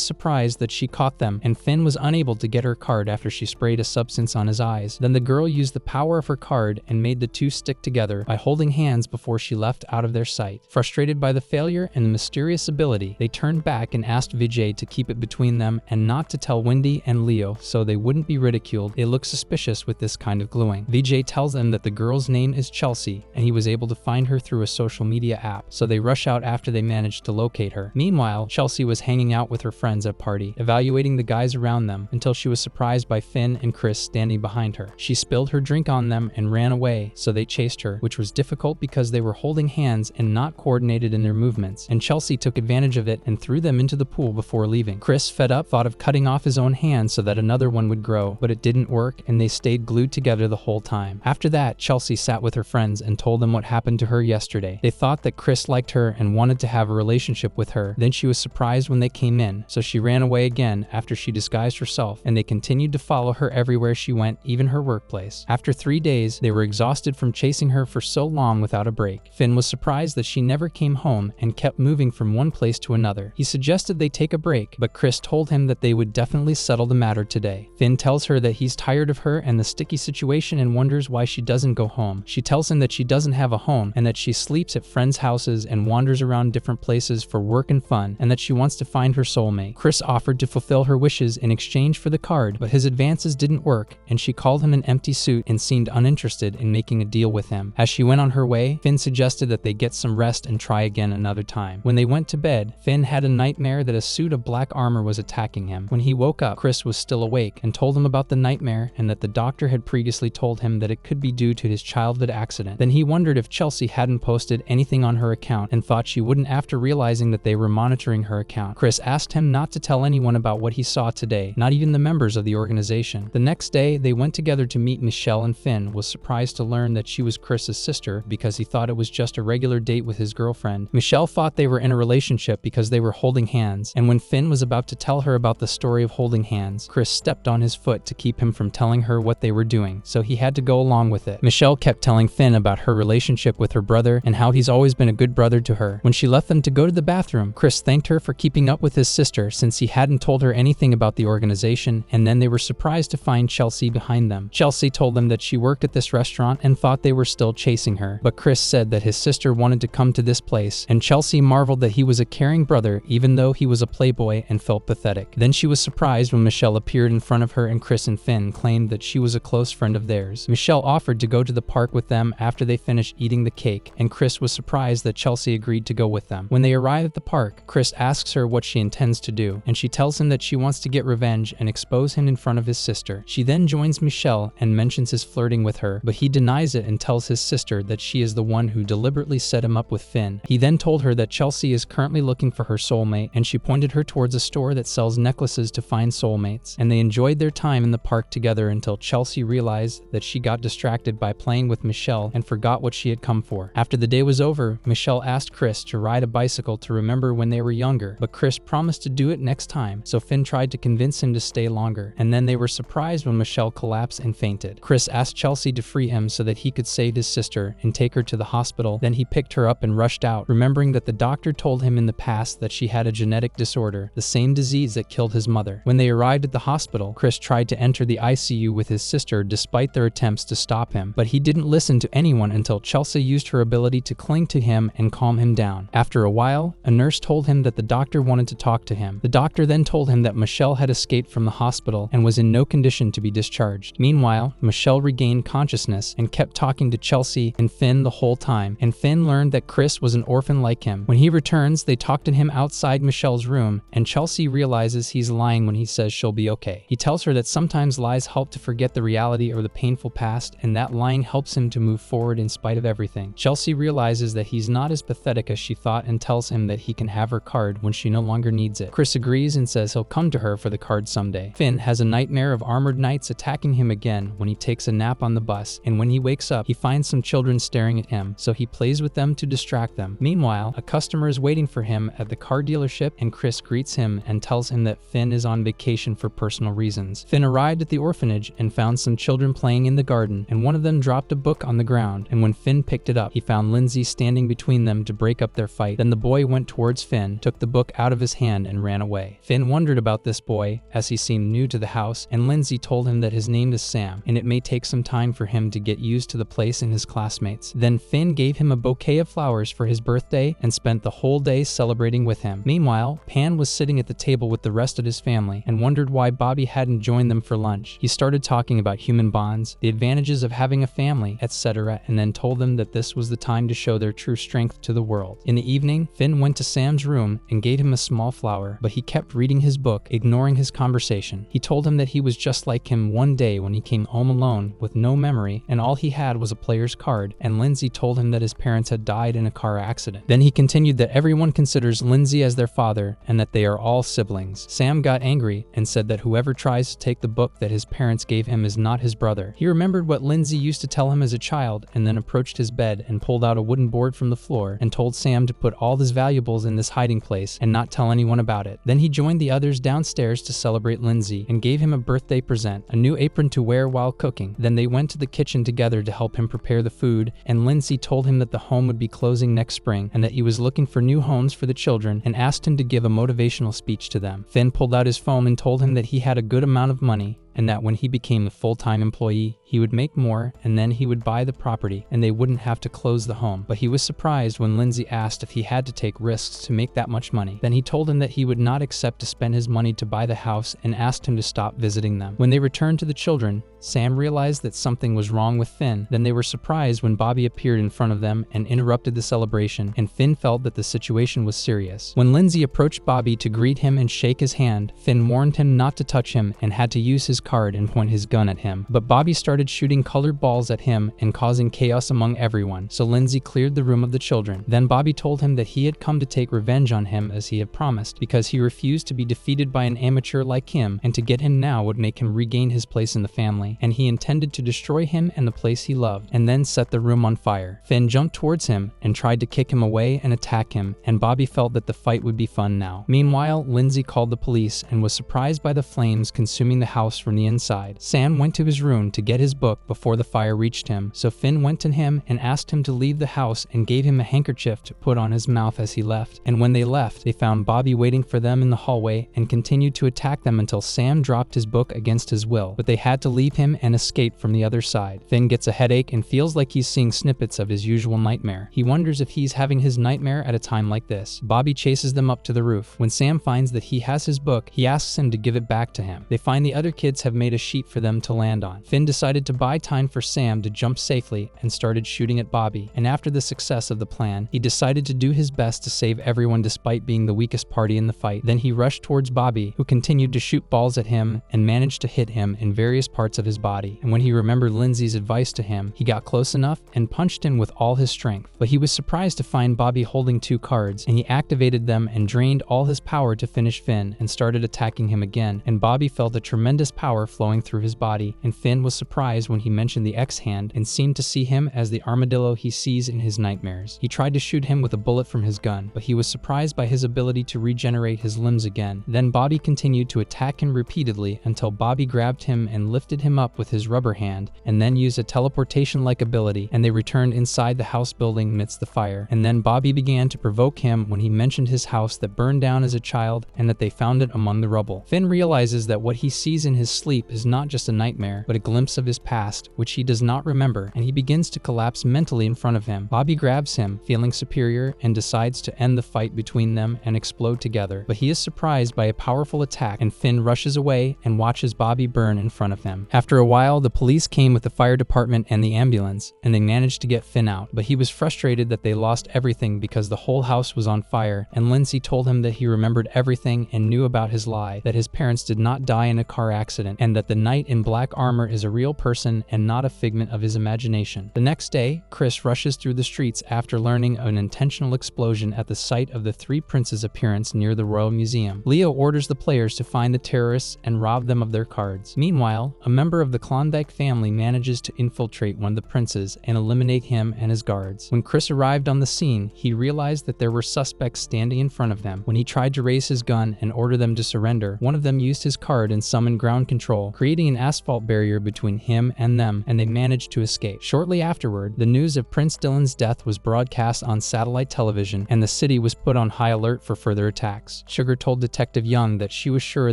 surprised that she caught them, and Finn was unable to get her card after she sprayed a substance on his eyes. Then the girl used the power of her card and made the two stick together by holding hands before she left out of their sight. Frustrated by the failure and the mysterious ability, they turned back and asked Vijay to keep it between them and not to tell Wendy and Leo so they wouldn't be ridiculed. They look suspicious with this kind of gluing. Vijay tells them that the girl's name is Chelsea and he was able to find her through a social media app, so they rush out after they manage to locate her. Meanwhile, Chelsea was hanging out with her friends at party, evaluating the guys around them until she was surprised by Finn and Chris standing behind her. She spilled her drink on them and ran away, so they chased her, which was difficult because they were holding hands and not coordinated in their movements, and Chelsea took advantage of it and threw them into the pool before leaving. Chris, fed up, thought of cutting off off his own hand so that another one would grow, but it didn't work and they stayed glued together the whole time. After that, Chelsea sat with her friends and told them what happened to her yesterday. They thought that Chris liked her and wanted to have a relationship with her. Then she was surprised when they came in, so she ran away again after she disguised herself, and they continued to follow her everywhere she went, even her workplace. After 3 days, they were exhausted from chasing her for so long without a break. Finn was surprised that she never came home and kept moving from one place to another. He suggested they take a break, but Chris told him that they would definitely settle the matter today. Finn tells her that he's tired of her and the sticky situation and wonders why she doesn't go home. She tells him that she doesn't have a home and that she sleeps at friends' houses and wanders around different places for work and fun, and that she wants to find her soulmate. Chris offered to fulfill her wishes in exchange for the card, but his advances didn't work, and she called him an empty suit and seemed uninterested in making a deal with him. As she went on her way, Finn suggested that they get some rest and try again another time. When they went to bed, Finn had a nightmare that a suit of black armor was attacking him. When he woke up, Chris was still awake and told him about the nightmare and that the doctor had previously told him that it could be due to his childhood accident. Then he wondered if Chelsea hadn't posted anything on her account and thought she wouldn't after realizing that they were monitoring her account. Chris asked him not to tell anyone about what he saw today, not even the members of the organization. The next day, they went together to meet Michelle, and Finn was surprised to learn that she was Chris's sister because he thought it was just a regular date with his girlfriend. Michelle thought they were in a relationship because they were holding hands, and when Finn was about to tell her about the story of holding hands, Chris stepped on his foot to keep him from telling her what they were doing, so he had to go along with it. Michelle kept telling Finn about her relationship with her brother and how he's always been a good brother to her. When she left them to go to the bathroom, Chris thanked her for keeping up with his sister since he hadn't told her anything about the organization, and then they were surprised to find Chelsea behind them. Chelsea told them that she worked at this restaurant and thought they were still chasing her, but Chris said that his sister wanted to come to this place, and Chelsea marveled that he was a caring brother even though he was a playboy and felt pathetic. Then she was surprised when Michelle appeared in front of her and Chris and Finn claimed that she was a close friend of theirs. Michelle offered to go to the park with them after they finished eating the cake, and Chris was surprised that Chelsea agreed to go with them. When they arrive at the park, Chris asks her what she intends to do, and she tells him that she wants to get revenge and expose him in front of his sister. She then joins Michelle and mentions his flirting with her, but he denies it and tells his sister that she is the one who deliberately set him up with Finn. He then told her that Chelsea is currently looking for her soulmate, and she pointed her towards a store that sells necklaces to find soulmates, and they enjoyed their time in the park together until Chelsea realized that she got distracted by playing with Michelle and forgot what she had come for. After the day was over, Michelle asked Chris to ride a bicycle to remember when they were younger, but Chris promised to do it next time, so Finn tried to convince him to stay longer, and then they were surprised when Michelle collapsed and fainted. Chris asked Chelsea to free him so that he could save his sister and take her to the hospital. Then he picked her up and rushed out, remembering that the doctor told him in the past that she had a genetic disorder, the same disease that killed his mother. When they arrived at the hospital, Chris tried to enter the ICU with his sister despite their attempts to stop him, but he didn't listen to anyone until Chelsea used her ability to cling to him and calm him down. After a while, a nurse told him that the doctor wanted to talk to him. The doctor then told him that Michelle had escaped from the hospital and was in no condition to be discharged. Meanwhile, Michelle regained consciousness and kept talking to Chelsea and Finn the whole time, and Finn learned that Chris was an orphan like him. When he returns, they talk to him outside Michelle's room, and Chelsea realizes he's lying when he says she'll be okay. He tells her that sometimes lies help to forget the reality or the painful past, and that lying helps him to move forward in spite of everything. Chelsea realizes that he's not as pathetic as she thought and tells him that he can have her card when she no longer needs it. Chris agrees and says he'll come to her for the card someday. Finn has a nightmare of armored knights attacking him again when he takes a nap on the bus, and when he wakes up, he finds some children staring at him, so he plays with them to distract them. Meanwhile, a customer is waiting for him at the car dealership, and Chris greets him and tells him that Finn is on vacation for personal reasons. Finn arrived at the orphanage and found some children playing in the garden, and one of them dropped a book on the ground, and when Finn picked it up, he found Lindsay standing between them to break up their fight. Then the boy went towards Finn, took the book out of his hand, and ran away. Finn wondered about this boy, as he seemed new to the house, and Lindsay told him that his name is Sam, and it may take some time for him to get used to the place and his classmates. Then Finn gave him a bouquet of flowers for his birthday and spent the whole day celebrating with him. Meanwhile, Pan was sitting at the table with the rest of his family and wondered why Bobby hadn't joined them for lunch. He started talking about human bonds, the advantages of having a family, etc., and then told them that this was the time to show their true strength to the world. In the evening, Finn went to Sam's room and gave him a small flower, but he kept reading his book, ignoring his conversation. He told him that he was just like him one day when he came home alone with no memory, and all he had was a player's card, and Lindsay told him that his parents had died in a car accident. Then he continued that everyone considers Lindsay as their father and that they are all siblings. Sam got angry and said that whoever tries to take the book that his parents gave him is not his brother. He remembered what Lindsay used to tell him as a child and then approached his bed and pulled out a wooden board from the floor and told Sam to put all his valuables in this hiding place and not tell anyone about it. Then he joined the others downstairs to celebrate Lindsay and gave him a birthday present, a new apron to wear while cooking. Then they went to the kitchen together to help him prepare the food, and Lindsay told him that the home would be closing next spring and that he was looking for new homes for the children and asked him to give a motivational speech to them. Finn pulled out his phone and told him that he had a good amount of money and that when he became a full-time employee, he would make more and then he would buy the property and they wouldn't have to close the home. But he was surprised when Lindsay asked if he had to take risks to make that much money. Then he told him that he would not accept to spend his money to buy the house and asked him to stop visiting them. When they returned to the children, Sam realized that something was wrong with Finn. Then they were surprised when Bobby appeared in front of them and interrupted the celebration, and Finn felt that the situation was serious. When Lindsay approached Bobby to greet him and shake his hand, Finn warned him not to touch him and had to use his card and point his gun at him. But Bobby started shooting colored balls at him and causing chaos among everyone, so Lindsay cleared the room of the children. Then Bobby told him that he had come to take revenge on him as he had promised, because he refused to be defeated by an amateur like him, and to get him now would make him regain his place in the family, and he intended to destroy him and the place he loved, and then set the room on fire. Finn jumped towards him and tried to kick him away and attack him, and Bobby felt that the fight would be fun now. Meanwhile, Lindsay called the police and was surprised by the flames consuming the house from the inside. Sam went to his room to get his book before the fire reached him, so Finn went to him and asked him to leave the house and gave him a handkerchief to put on his mouth as he left. And when they left, they found Bobby waiting for them in the hallway and continued to attack them until Sam dropped his book against his will, but they had to leave him and escape from the other side. Finn gets a headache and feels like he's seeing snippets of his usual nightmare. He wonders if he's having his nightmare at a time like this. Bobby chases them up to the roof. When Sam finds that he has his book, he asks him to give it back to him. They find the other kids have made a sheet for them to land on. Finn decided to buy time for Sam to jump safely and started shooting at Bobby, and after the success of the plan, he decided to do his best to save everyone despite being the weakest party in the fight. Then he rushed towards Bobby, who continued to shoot balls at him and managed to hit him in various parts of his body. And when he remembered Lindsay's advice to him, he got close enough and punched him with all his strength. But he was surprised to find Bobby holding two cards, and he activated them and drained all his power to finish Finn and started attacking him again, and Bobby felt a tremendous power flowing through his body, and Finn was surprised when he mentioned the X-hand and seemed to see him as the armadillo he sees in his nightmares. He tried to shoot him with a bullet from his gun, but he was surprised by his ability to regenerate his limbs again. Then Bobby continued to attack him repeatedly until Bobby grabbed him and lifted him up with his rubber hand, and then used a teleportation-like ability, and they returned inside the house building amidst the fire. And then Bobby began to provoke him when he mentioned his house that burned down as a child and that they found it among the rubble. Finn realizes that what he sees in his sleep is not just a nightmare, but a glimpse of his past, which he does not remember, and he begins to collapse mentally in front of him. Bobby grabs him, feeling superior, and decides to end the fight between them and explode together, but he is surprised by a powerful attack, and Finn rushes away and watches Bobby burn in front of him. After a while, the police came with the fire department and the ambulance, and they managed to get Finn out, but he was frustrated that they lost everything because the whole house was on fire, and Lindsay told him that he remembered everything and knew about his lie, that his parents did not die in a car accident, and that the knight in black armor is a real person and not a figment of his imagination. The next day, Chris rushes through the streets after learning of an intentional explosion at the site of the Three Princes appearance near the Royal Museum. Leo orders the players to find the terrorists and rob them of their cards. Meanwhile, a member of the Klondike family manages to infiltrate one of the princes and eliminate him and his guards. When Chris arrived on the scene, he realized that there were suspects standing in front of them. When he tried to raise his gun and order them to surrender, one of them used his card and summoned ground control, creating an asphalt barrier between him and them, and they managed to escape. Shortly afterward, the news of Prince Dylan's death was broadcast on satellite television, and the city was put on high alert for further attacks. Sugar told Detective Young that she was sure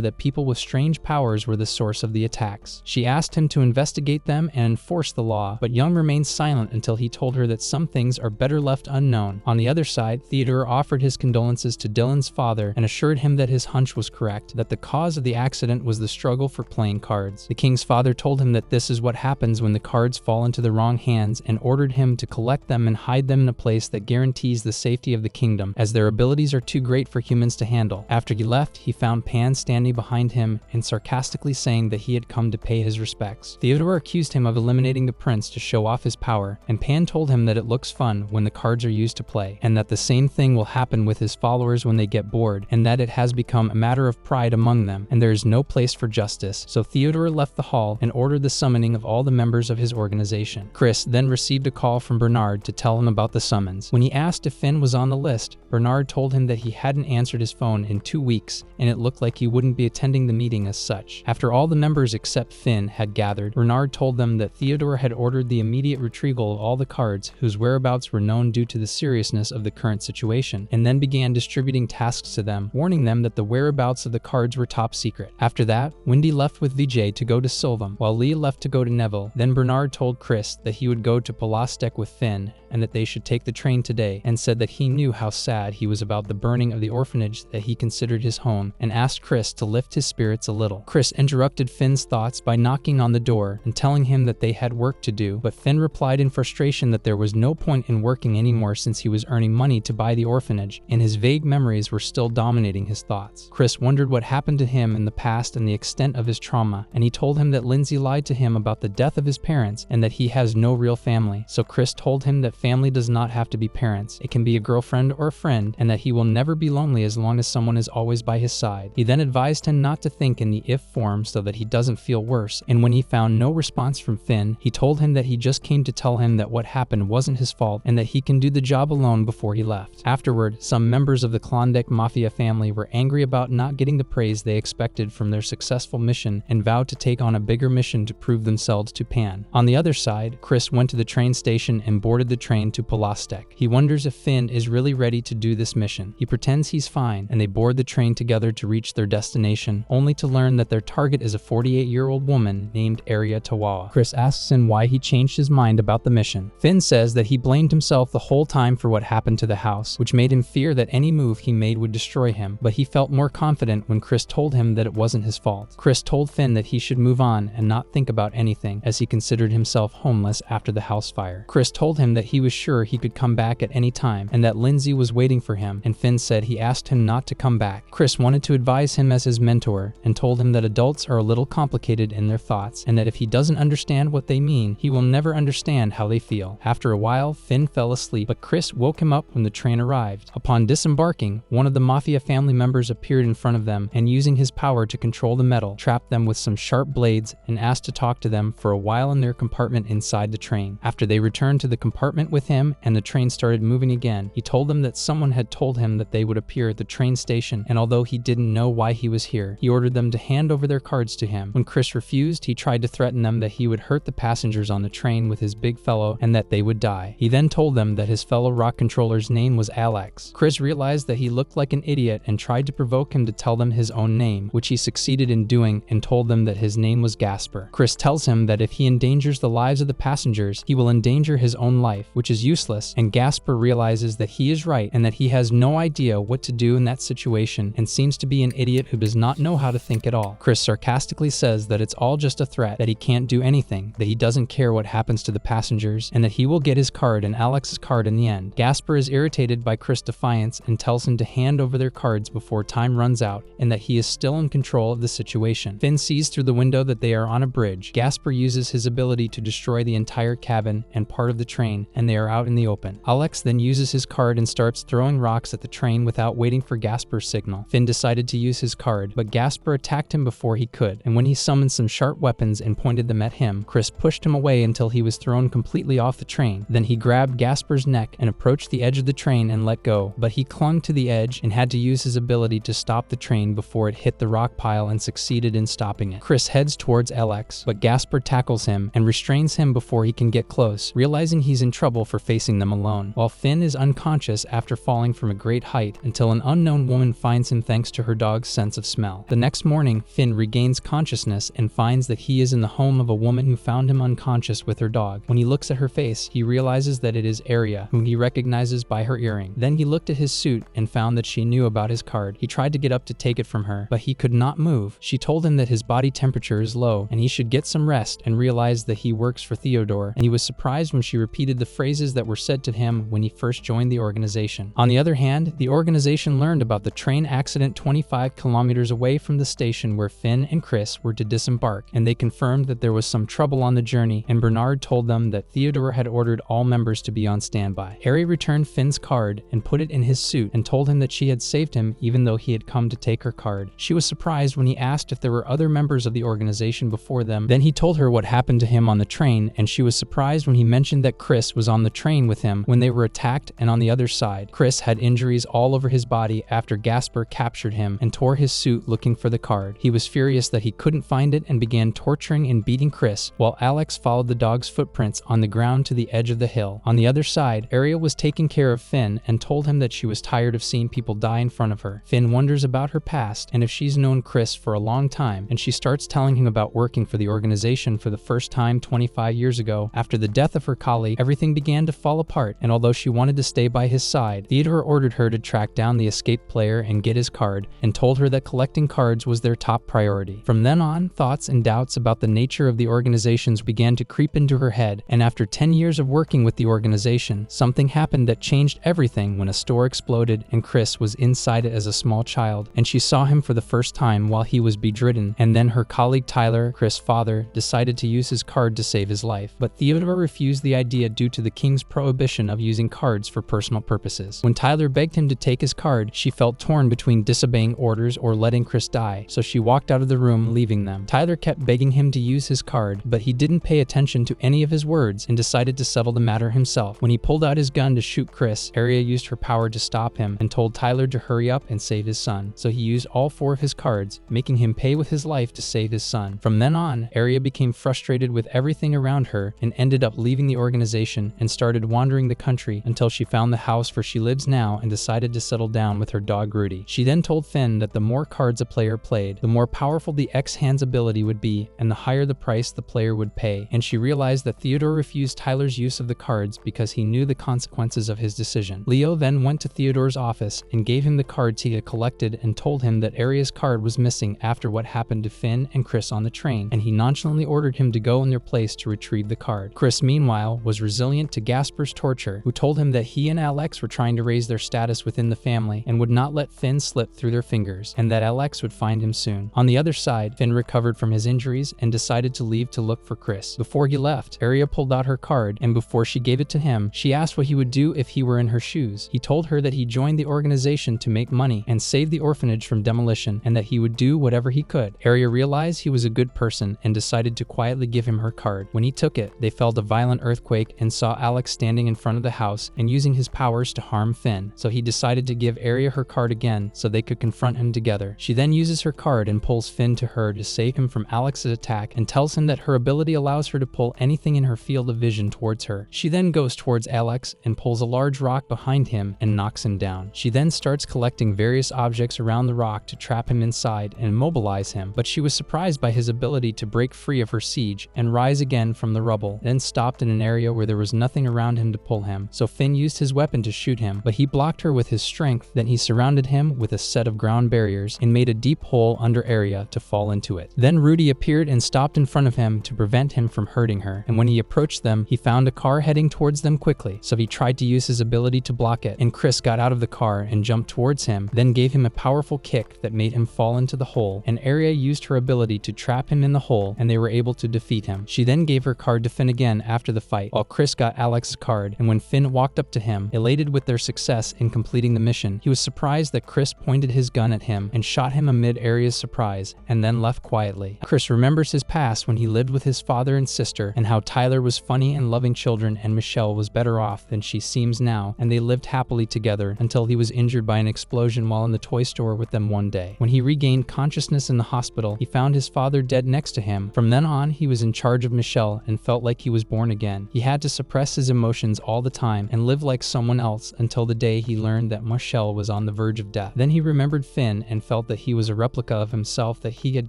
that people with strange powers were the source of the attacks. She asked him to investigate them and enforce the law, but Young remained silent until he told her that some things are better left unknown. On the other side, Theodore offered his condolences to Dylan's father and assured him that his hunch was correct, that the cause of the accident was the struggle for playing cards. The king's father told him that this is what happens when the cards fall into the wrong hands and ordered him to collect them and hide them in a place that guarantees the safety of the kingdom, as their abilities are too great for humans to handle. After he left, he found Pan standing behind him and sarcastically saying that he had come to pay his respects. Theodore accused him of eliminating the prince to show off his power, and Pan told him that it looks fun when the cards are used to play, and that the same thing will happen with his followers when they get bored, and that it has become a matter of pride among them, and there is no place for justice. So Theodore left the hall and ordered the summoning of all the members of his organization. Chris then received a call from Bernard to tell him about the summons. When he asked if Finn was on the list, Bernard told him that he hadn't answered his phone in 2 weeks, and it looked like he wouldn't be attending the meeting as such. After all the members except Finn had gathered, Bernard told them that Theodore had ordered the immediate retrieval of all the cards whose whereabouts were known due to the seriousness of the current situation, and then began distributing tasks to them, warning them that the whereabouts of the cards were top secret. After that, Wendy left with Vijay to go to Sylvam, while Lee left to go to Neville. Then Bernard told Chris that he would go to Palastek with Finn, and that they should take the train today, and said that he knew how sad he was about the burning of the orphanage that he considered his home, and asked Chris to lift his spirits a little. Chris interrupted Finn's thoughts by knocking on the door and telling him that they had work to do, but Finn replied in frustration that there was no point in working anymore since he was earning money to buy the orphanage, and his vague memories were still dominating his thoughts. Chris wondered what happened to him in the past and the extent of his trauma, and he told him that Lindsay lied to him about the death of his parents and that he has no real family. So Chris told him that family does not have to be parents, it can be a girlfriend or a friend, and that he will never be lonely as long as someone is always by his side. He then advised him not to think in the if form so that he doesn't feel worse, and when he found no response from Finn, he told him that he just came to tell him that what happened wasn't his fault and that he can do the job alone before he left. Afterward, some members of the Klondike Mafia family were angry about not getting the praise they expected from their successful mission and vowed to take on a bigger mission to prove themselves to Pan. On the other side, Chris went to the train station and boarded the train to Palastek. He wonders if Finn is really ready to do this mission. He pretends he's fine, and they board the train together to reach their destination, only to learn that their target is a 48-year-old woman named Arya Tawawa. Chris asks him why he changed his mind about the mission. Finn says that he blamed himself the whole time for what happened to the house, which made him fear that any move he made would destroy him, but he felt more confident when Chris told him that it wasn't his fault. Chris told Finn that he should move on and not think about anything, as he considered himself homeless after the house fire. Chris told him that he was sure he could come back at any time, and that Lindsay was waiting for him, and Finn said he asked him not to come back. Chris wanted to advise him as his mentor, and told him that adults are a little complicated in their thoughts, and that if he doesn't understand what they mean, he will never understand how they feel. After a while, Finn fell asleep, but Chris woke him up when the train arrived. Upon disembarking, one of the Mafia family members appeared in front of them, and using his power to control the metal, trapped them with some sharp blades and asked to talk to them for a while in their compartment inside the train. After they returned to the compartment with him and the train started moving again, he told them that someone had told him that they would appear at the train station, and although he didn't know why he was here, he ordered them to hand over their cards to him. When Chris refused, he tried to threaten them that he would hurt the passengers on the train with his big fellow and that they would die. He then told them that his fellow rock controller's name was Alex. Chris realized that he looked like an idiot and tried to provoke him to tell them his own name, which he succeeded in doing, and told them that his name was Gasper. Chris tells him that if he endangers the lives of the passengers, he will endanger his own life, which is useless, and Gasper realizes that he is right and that he has no idea what to do in that situation and seems to be an idiot who does not know how to think at all. Chris sarcastically says that it's all just a threat, that he can't do anything, that he doesn't care what happens to the passengers, and that he will get his card and Alex's card in the end. Gasper is irritated by Chris' defiance and tells him to hand over their cards before time runs out and that he is still in control of the situation. Finn sees through the window that they are on a bridge. Gasper uses his ability to destroy the entire cabin and part of the train, and they are out in the open. Alex then uses his card and starts throwing rocks at the train without waiting for Gasper's signal. Finn decided to use his card, but Gasper attacked him before he could, and when he summoned some sharp weapons and pointed them at him, Chris pushed him away until he was thrown completely off the train. Then he grabbed Gasper's neck and approached the edge of the train and let go, but he clung to the edge and had to use his ability to stop the train before it hit the rock pile and succeeded in stopping it. Chris heads towards Alex, but Gasper tackles him and restrains him before he can get close, realizing he's in trouble for facing them alone, while Finn is unconscious after falling from a great height until an unknown woman finds him thanks to her dog's sense of smell. The next morning, Finn regains consciousness and finds that he is in the home of a woman who found him unconscious with her dog. When he looks at her face, he realizes that it is Arya, whom he recognizes by her earring. Then he looked at his suit and found that she knew about his card. He tried to get up to take it from her, but he could not move. She told him that that his body temperature is low and he should get some rest, and realized that he works for Theodore, and he was surprised when she repeated the phrases that were said to him when he first joined the organization. On the other hand, the organization learned about the train accident 25 kilometers away from the station where Finn and Chris were to disembark, and they confirmed that there was some trouble on the journey, and Bernard told them that Theodore had ordered all members to be on standby. Harry returned Finn's card and put it in his suit and told him that she had saved him even though he had come to take her card. She was surprised when he asked if there were other members of the organization before them. Then he told her what happened to him on the train, and she was surprised when he mentioned that Chris was on the train with him when they were attacked, and on the other side, Chris had injuries all over his body after Gasper captured him and tore his suit looking for the card. He was furious that he couldn't find it and began torturing and beating Chris, while Alex followed the dog's footprints on the ground to the edge of the hill. On the other side, Ariel was taking care of Finn and told him that she was tired of seeing people die in front of her. Finn wonders about her past and if she's known Chris for a long time, and she starts telling him about working for the organization for the first time 25 years ago. After the death of her colleague, everything began to fall apart, and although she wanted to stay by his side, Theodore ordered her to track down the escaped player and get his card, and told her that collecting cards was their top priority. From then on, thoughts and doubts about the nature of the organizations began to creep into her head, and after 10 years of working with the organization, something happened that changed everything when a store exploded and Chris was inside it as a small child, and she saw him for the first time while he was bedridden, and then her colleague Tyler, Chris' father, decided to use his card to save his life. But Theodore refused the idea due to the king's prohibition of using cards for personal purposes. When Tyler begged him to take his card, she felt torn between disobeying orders or letting Chris die, so she walked out of the room, leaving them. Tyler kept begging him to use his card, but he didn't pay attention to any of his words and decided to settle the matter himself. When he pulled out his gun to shoot Chris, Arya used her power to stop him and told Tyler to hurry up and save his son, so he used all 4 of his cards, making him pay with his life to save his son. From then on, Arya became frustrated with everything around her and ended up leaving the organization and started wandering the country until she found the house where she lives now and decided to settle down with her dog Rudy. She then told Finn that the more cards a player played, the more powerful the X-Hand's ability would be and the higher the price the player would pay, and she realized that Theodore refused Tyler's use of the cards because he knew the consequences of his decision. Leo then went to Theodore's office and gave him the cards he had collected and told him that Arya's card was missing after what happened to Finn and Chris on the train, and he nonchalantly ordered him to go in their place to retrieve the card. Chris, meanwhile, was resilient to Gasper's torture, who told him that he and Alex were trying to raise their status within the family and would not let Finn slip through their fingers, and that Alex would find him soon. On the other side, Finn recovered from his injuries and decided to leave to look for Chris. Before he left, Arya pulled out her card, and before she gave it to him, she asked what he would do if he were in her shoes. He told her that he joined the organization to make money and save the orphanage from demolition, and that he would do whatever he could. Arya realized he was a good person and decided to quietly give him her card. When he took it, they felt a violent earthquake and saw Alex standing in front of the house and using his powers to harm Finn, so he decided to give Arya her card again so they could confront him together. She then uses her card and pulls Finn to her to save him from Alex's attack and tells him that her ability allows her to pull anything in her field of vision towards her. She then goes towards Alex and pulls a large rock behind him and knocks him down. She then starts collecting various objects around the rock to trap him inside and immobilize him, but she was surprised by his ability to break free of her siege and rise again from the rubble, then stopped in an area where there was nothing around him to pull him, so Finn used his weapon to shoot him, but he blocked her with his strength. Then he surrounded him with a set of ground barriers and made a deep hole under Arya to fall into it. Then Rudy appeared and stopped in front of him to prevent him from hurting her, and when he approached them, he found a car heading towards them quickly, so he tried to use his ability to block it, and Chris got out of the car and jumped towards him, then gave him a powerful kick that made him fall into the hole, and Arya used her ability to trap him in the hole, and they were able to defeat him. She then gave her card to Finn again after the fight, while Chris got Alex's card, and when Finn walked up to him, elated with their success in completing the mission, he was surprised that Chris pointed his gun at him and shot him amid Arya's surprise, and then left quietly. Chris remembers his past when he lived with his father and sister, and how Tyler was funny and loving children and Michelle was better off than she seems now, and they lived happily together until he was injured by an explosion while in the toy store with them one day. When he regained consciousness in the hospital, he found his father dead next to him. From then on, he was in charge of Michelle and felt like he was born again. He had to suppress his emotions all the time and live like someone else until the day he learned that Michelle was on the verge of death. Then he remembered Finn and felt that he was a replica of himself that he had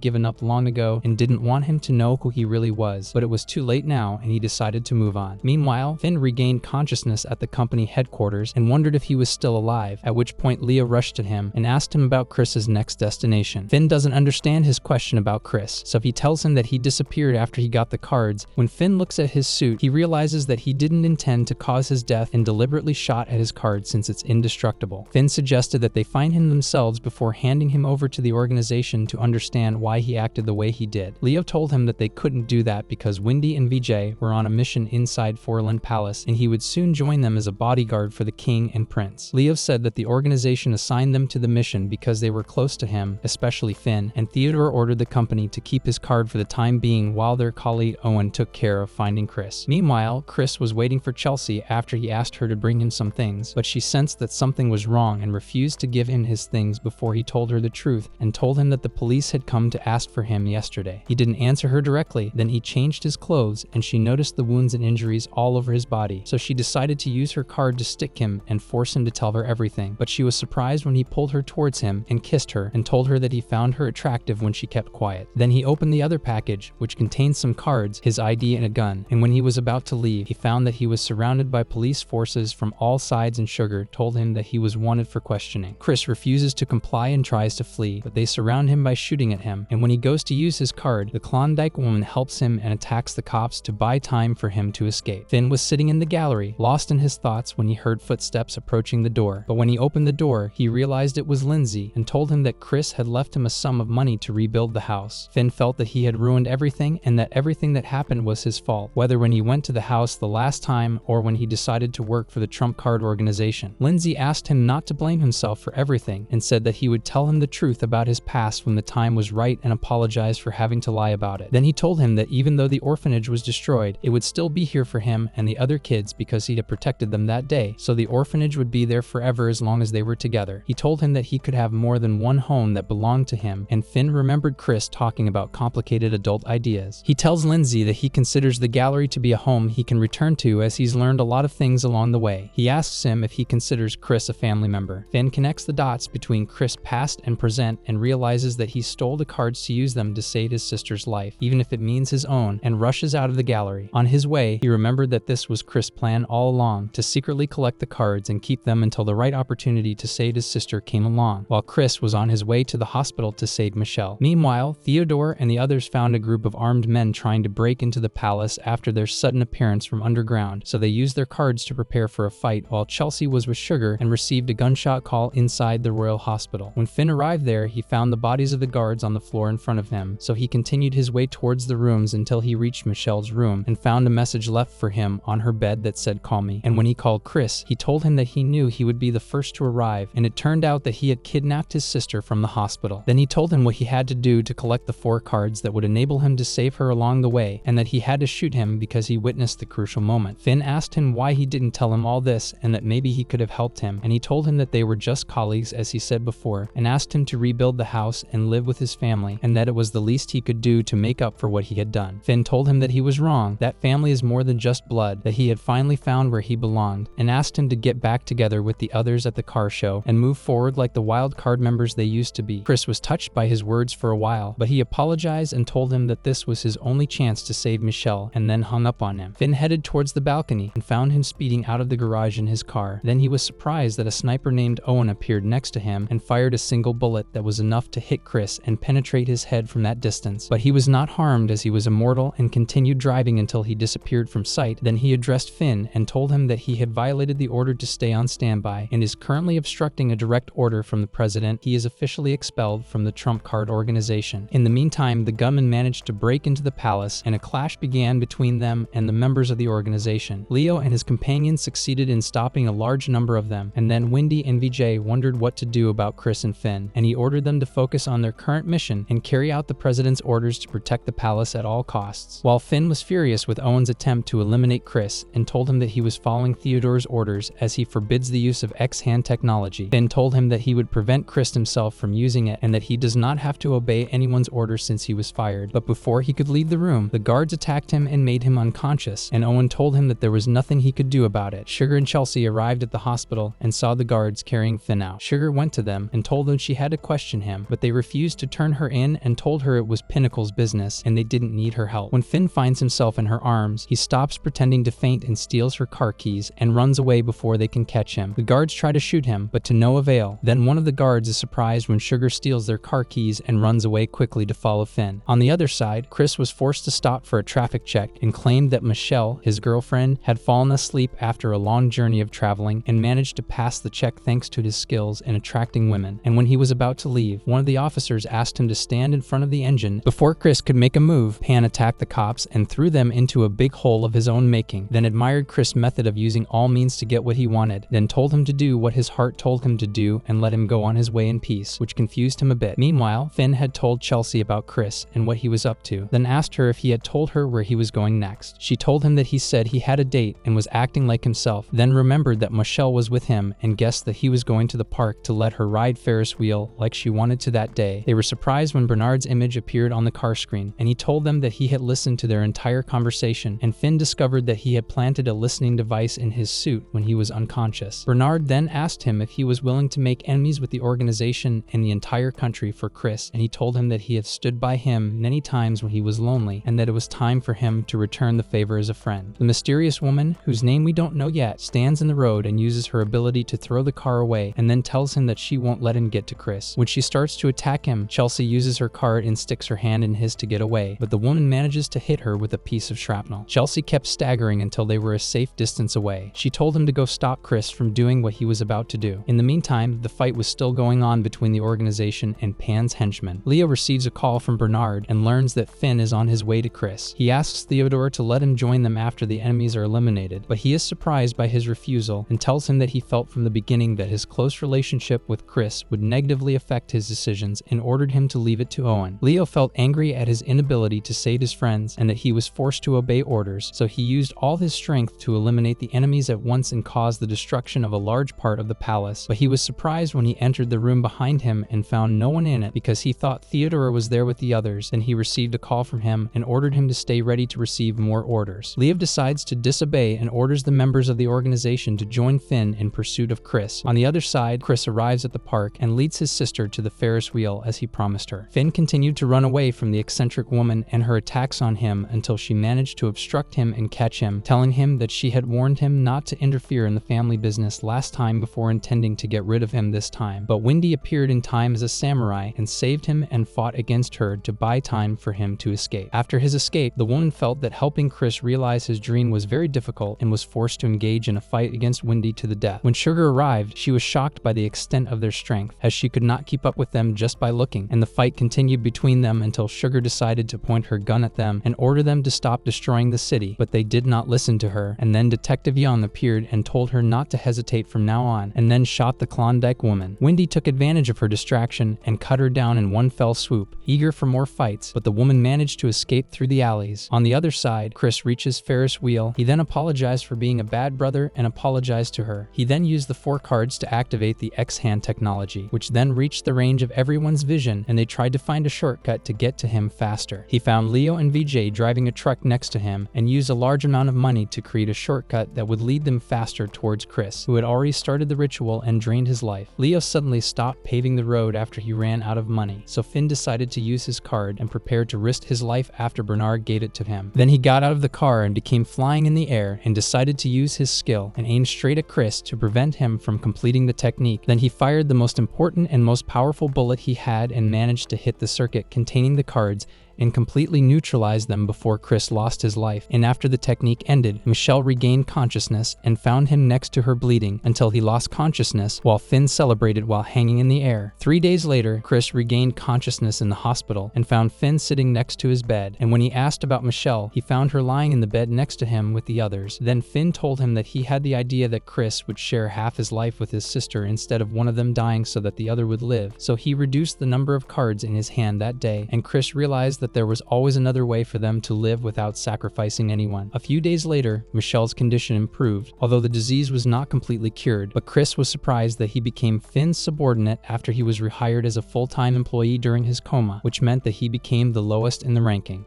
given up long ago and didn't want him to know who he really was, but it was too late now and he decided to move on. Meanwhile, Finn regained consciousness at the company headquarters and wondered if he was still alive, at which point Leah rushed to him and asked him about Chris's next destination. Finn doesn't understand understand his question about Chris, so he tells him that he disappeared after he got the cards. When Finn looks at his suit, he realizes that he didn't intend to cause his death and deliberately shot at his card since it's indestructible. Finn suggested that they find him themselves before handing him over to the organization to understand why he acted the way he did. Leo told him that they couldn't do that because Wendy and VJ were on a mission inside Forland Palace and he would soon join them as a bodyguard for the king and prince. Leo said that the organization assigned them to the mission because they were close to him, especially Finn, and Theodore ordered the company to keep his card for the time being while their colleague Owen took care of finding Chris. Meanwhile, Chris was waiting for Chelsea after he asked her to bring him some things, but she sensed that something was wrong and refused to give him his things before he told her the truth and told him that the police had come to ask for him yesterday. He didn't answer her directly, then he changed his clothes and she noticed the wounds and injuries all over his body, so she decided to use her card to stick him and force him to tell her everything. But she was surprised when he pulled her towards him and kissed her and told her that he found her attractive when she kept quiet. Then he opened the other package, which contained some cards, his ID and a gun, and when he was about to leave, he found that he was surrounded by police forces from all sides and Sugar told him that he was wanted for questioning. Chris refuses to comply and tries to flee, but they surround him by shooting at him, and when he goes to use his card, the Klondike woman helps him and attacks the cops to buy time for him to escape. Finn was sitting in the gallery, lost in his thoughts when he heard footsteps approaching the door, but when he opened the door, he realized it was Lindsay and told him that Chris had left him a sum of money to rebuild the house. Finn felt that he had ruined everything and that everything that happened was his fault, whether when he went to the house the last time or when he decided to work for the trump card organization. Lindsay asked him not to blame himself for everything and said that he would tell him the truth about his past when the time was right and apologized for having to lie about it. Then he told him that even though the orphanage was destroyed, it would still be here for him and the other kids because he had protected them that day, so the orphanage would be there forever as long as they were together. He told him that he could have more than one home that belonged to him, and Finn remembered Chris talking about complicated adult ideas. He tells Lindsay that he considers the gallery to be a home he can return to as he's learned a lot of things along the way. He asks him if he considers Chris a family member. Finn connects the dots between Chris' past and present and realizes that he stole the cards to use them to save his sister's life, even if it means his own, and rushes out of the gallery. On his way, he remembered that this was Chris' plan all along, to secretly collect the cards and keep them until the right opportunity to save his sister came along, while Chris was on his way to the hospital to save Michelle. Meanwhile, Theodore and the others found a group of armed men trying to break into the palace after their sudden appearance from underground, so they used their cards to prepare for a fight, while Chelsea was with Sugar and received a gunshot call inside the royal hospital. When Finn arrived there, he found the bodies of the guards on the floor in front of him, so he continued his way towards the rooms until he reached Michelle's room and found a message left for him on her bed that said "call me," and when he called Chris, he told him that he knew he would be the first to arrive, and it turned out that he had kidnapped his sister from the hospital. Then he told him what he had to do to collect the 4 cards that would enable him to save her along the way, and that he had to shoot him because he witnessed the crucial moment. Finn asked him why he didn't tell him all this and that maybe he could have helped him, and he told him that they were just colleagues as he said before, and asked him to rebuild the house and live with his family, and that it was the least he could do to make up for what he had done. Finn told him that he was wrong, that family is more than just blood, that he had finally found where he belonged, and asked him to get back together with the others at the car show and move forward like the wild card members they used to be. Chris was touched by his words for a while, but he apologized and told him that this was his only chance to save Michelle, and then hung up on him. Finn headed towards the balcony and found him speeding out of the garage in his car. Then he was surprised that a sniper named Owen appeared next to him and fired a single bullet that was enough to hit Chris and penetrate his head from that distance. But he was not harmed as he was immortal and continued driving until he disappeared from sight. Then he addressed Finn and told him that he had violated the order to stay on standby and is currently obstructing a direct order from the president. He is officially expelled from the trump card organization. In the meantime, the gunman managed to break into the palace and a clash began between them and the members of the organization. Leo and his companions succeeded in stopping a large number of them, and then Wendy and VJ wondered what to do about Chris and Finn, and he ordered them to focus on their current mission and carry out the president's orders to protect the palace at all costs. While Finn was furious with Owen's attempt to eliminate Chris and told him that he was following Theodore's orders as he forbids the use of X-hand technology, Finn told him that he would prevent Chris himself from using it and that he does not have to obey anyone's orders since he was fired. But before he could leave the room, the guards attacked him and made him unconscious, and Owen told him that there was nothing he could do about it. Sugar and Chelsea arrived at the hospital and saw the guards carrying Finn out. Sugar went to them and told them she had to question him, but they refused to turn her in and told her it was Pinnacle's business and they didn't need her help. When Finn finds himself in her arms, he stops pretending to faint and steals her car keys and runs away before they can catch him. The guards try to shoot him, but to no avail. Then one of the guards is surprised when Sugar steals their car keys and runs away quickly to follow Finn. On the other side, Chris was forced to stop for a traffic check and claimed that Michelle, his girlfriend, had fallen asleep after a long journey of traveling and managed to pass the check thanks to his skills in attracting women. And when he was about to leave, one of the officers asked him to stand in front of the engine. Before Chris could make a move, Pan attacked the cops and threw them into a big hole of his own making, then admired Chris' method of using all means to get what he wanted, then told him to do what his heart told him to do and let him go on his way in peace, which confused him a bit. Meanwhile, Finn had told Chelsea about Chris and what he was up to, then asked her if he had told her where he was going next. She told him that he said he had a date and was acting like himself, then remembered that Michelle was with him and guessed that he was going to the park to let her ride Ferris wheel like she wanted to that day. They were surprised when Bernard's image appeared on the car screen, and he told them that he had listened to their entire conversation, and Finn discovered that he had planted a listening device in his suit when he was unconscious. Bernard then asked him if he was willing to make enemies with the organization and the entire country for Chris, and he told him that he had stood by him many times when he was lonely, and that it was time for him to return the favor as a friend. The mysterious woman, whose name we don't know yet, stands in the road and uses her ability to throw the car away, and then tells him that she won't let him get to Chris. When she starts to attack him, Chelsea uses her card and sticks her hand in his to get away, but the woman manages to hit her with a piece of shrapnel. Chelsea kept staggering until they were a safe distance away. She told him to go stop Chris from doing what he was about to do. In the meantime, the fight was still going on between the organization and Pan's henchmen. Leo receives a call from Bernard and learns that Finn is on his way to Chris. He asks Theodore to let him join them after the enemies are eliminated, but he is surprised by his refusal and tells him that he felt from the beginning that his close relationship with Chris would negatively affect his decisions and ordered him to leave it to Owen. Leo felt angry at his inability to save his friends and that he was forced to obey orders, so he used all his strength to eliminate the enemies at once and cause the destruction of a large part of the palace. But he was surprised when he entered the room behind him and found no one in it because he thought Theodore was there with the others. Then he received a call from him and ordered him to stay ready to receive more orders. Leo decides to disobey and orders the members of the organization to join Finn in pursuit of Chris. On the other side, Chris arrives at the park and leads his sister to the Ferris wheel as he promised her. Finn continued to run away from the eccentric woman and her attacks on him until she managed to obstruct him and catch him, telling him that she had warned him not to interfere in the family business last time before intending to get rid of him this time. But Wendy appeared in time as a samurai and saved him and fought against her to buy time for him to escape. After his escape, the woman felt that helping Chris realize his dream was very difficult and was forced to engage in a fight against Wendy to the death. When Sugar arrived, she was shocked by the extent of their strength, as she could not keep up with them just by looking, and the fight continued between them until Sugar decided to point her gun at them and order them to stop destroying the city, but they did not listen to her, and then Detective Young appeared and told her not to hesitate from now on, and then shot the Klondike woman. Wendy took advantage of her distraction and cut her down in one fell swoop, eager for more fights, but the woman managed to escape through the alleys. On the other side, Chris reaches Ferris wheel. He then apologized for being a bad brother and apologized to her. He then used the 4 cards to activate the X-Hand technology, which then reached the range of everyone's vision, and they tried to find a shortcut to get to him faster. He found Leo and VJ driving a truck next to him and used a large amount of money to create a shortcut that would lead them faster towards Chris, who had already started the ritual and drained his life. Leo suddenly stopped paving the road after he ran out of money, so Finn decided to use his card and prepared to risk his life after Bernard gave it to him. Then he got out of the car and became flying in the air and decided to use his skill and aim straight at Chris to prevent him from completing the technique. Then he fired the most important and most powerful bullet he had and managed to hit the circuit containing the cards and completely neutralized them before Chris lost his life. And after the technique ended, Michelle regained consciousness and found him next to her bleeding until he lost consciousness while Finn celebrated while hanging in the air. 3 days later, Chris regained consciousness in the hospital and found Finn sitting next to his bed. And when he asked about Michelle, he found her lying in the bed next to him with the others. Then Finn told him that he had the idea that Chris would share half his life with his sister instead of one of them dying so that the other would live. So he reduced the number of cards in his hand that day, and Chris realized that there was always another way for them to live without sacrificing anyone. A few days later, Michelle's condition improved, although the disease was not completely cured, but Chris was surprised that he became Finn's subordinate after he was rehired as a full-time employee during his coma, which meant that he became the lowest in the ranking.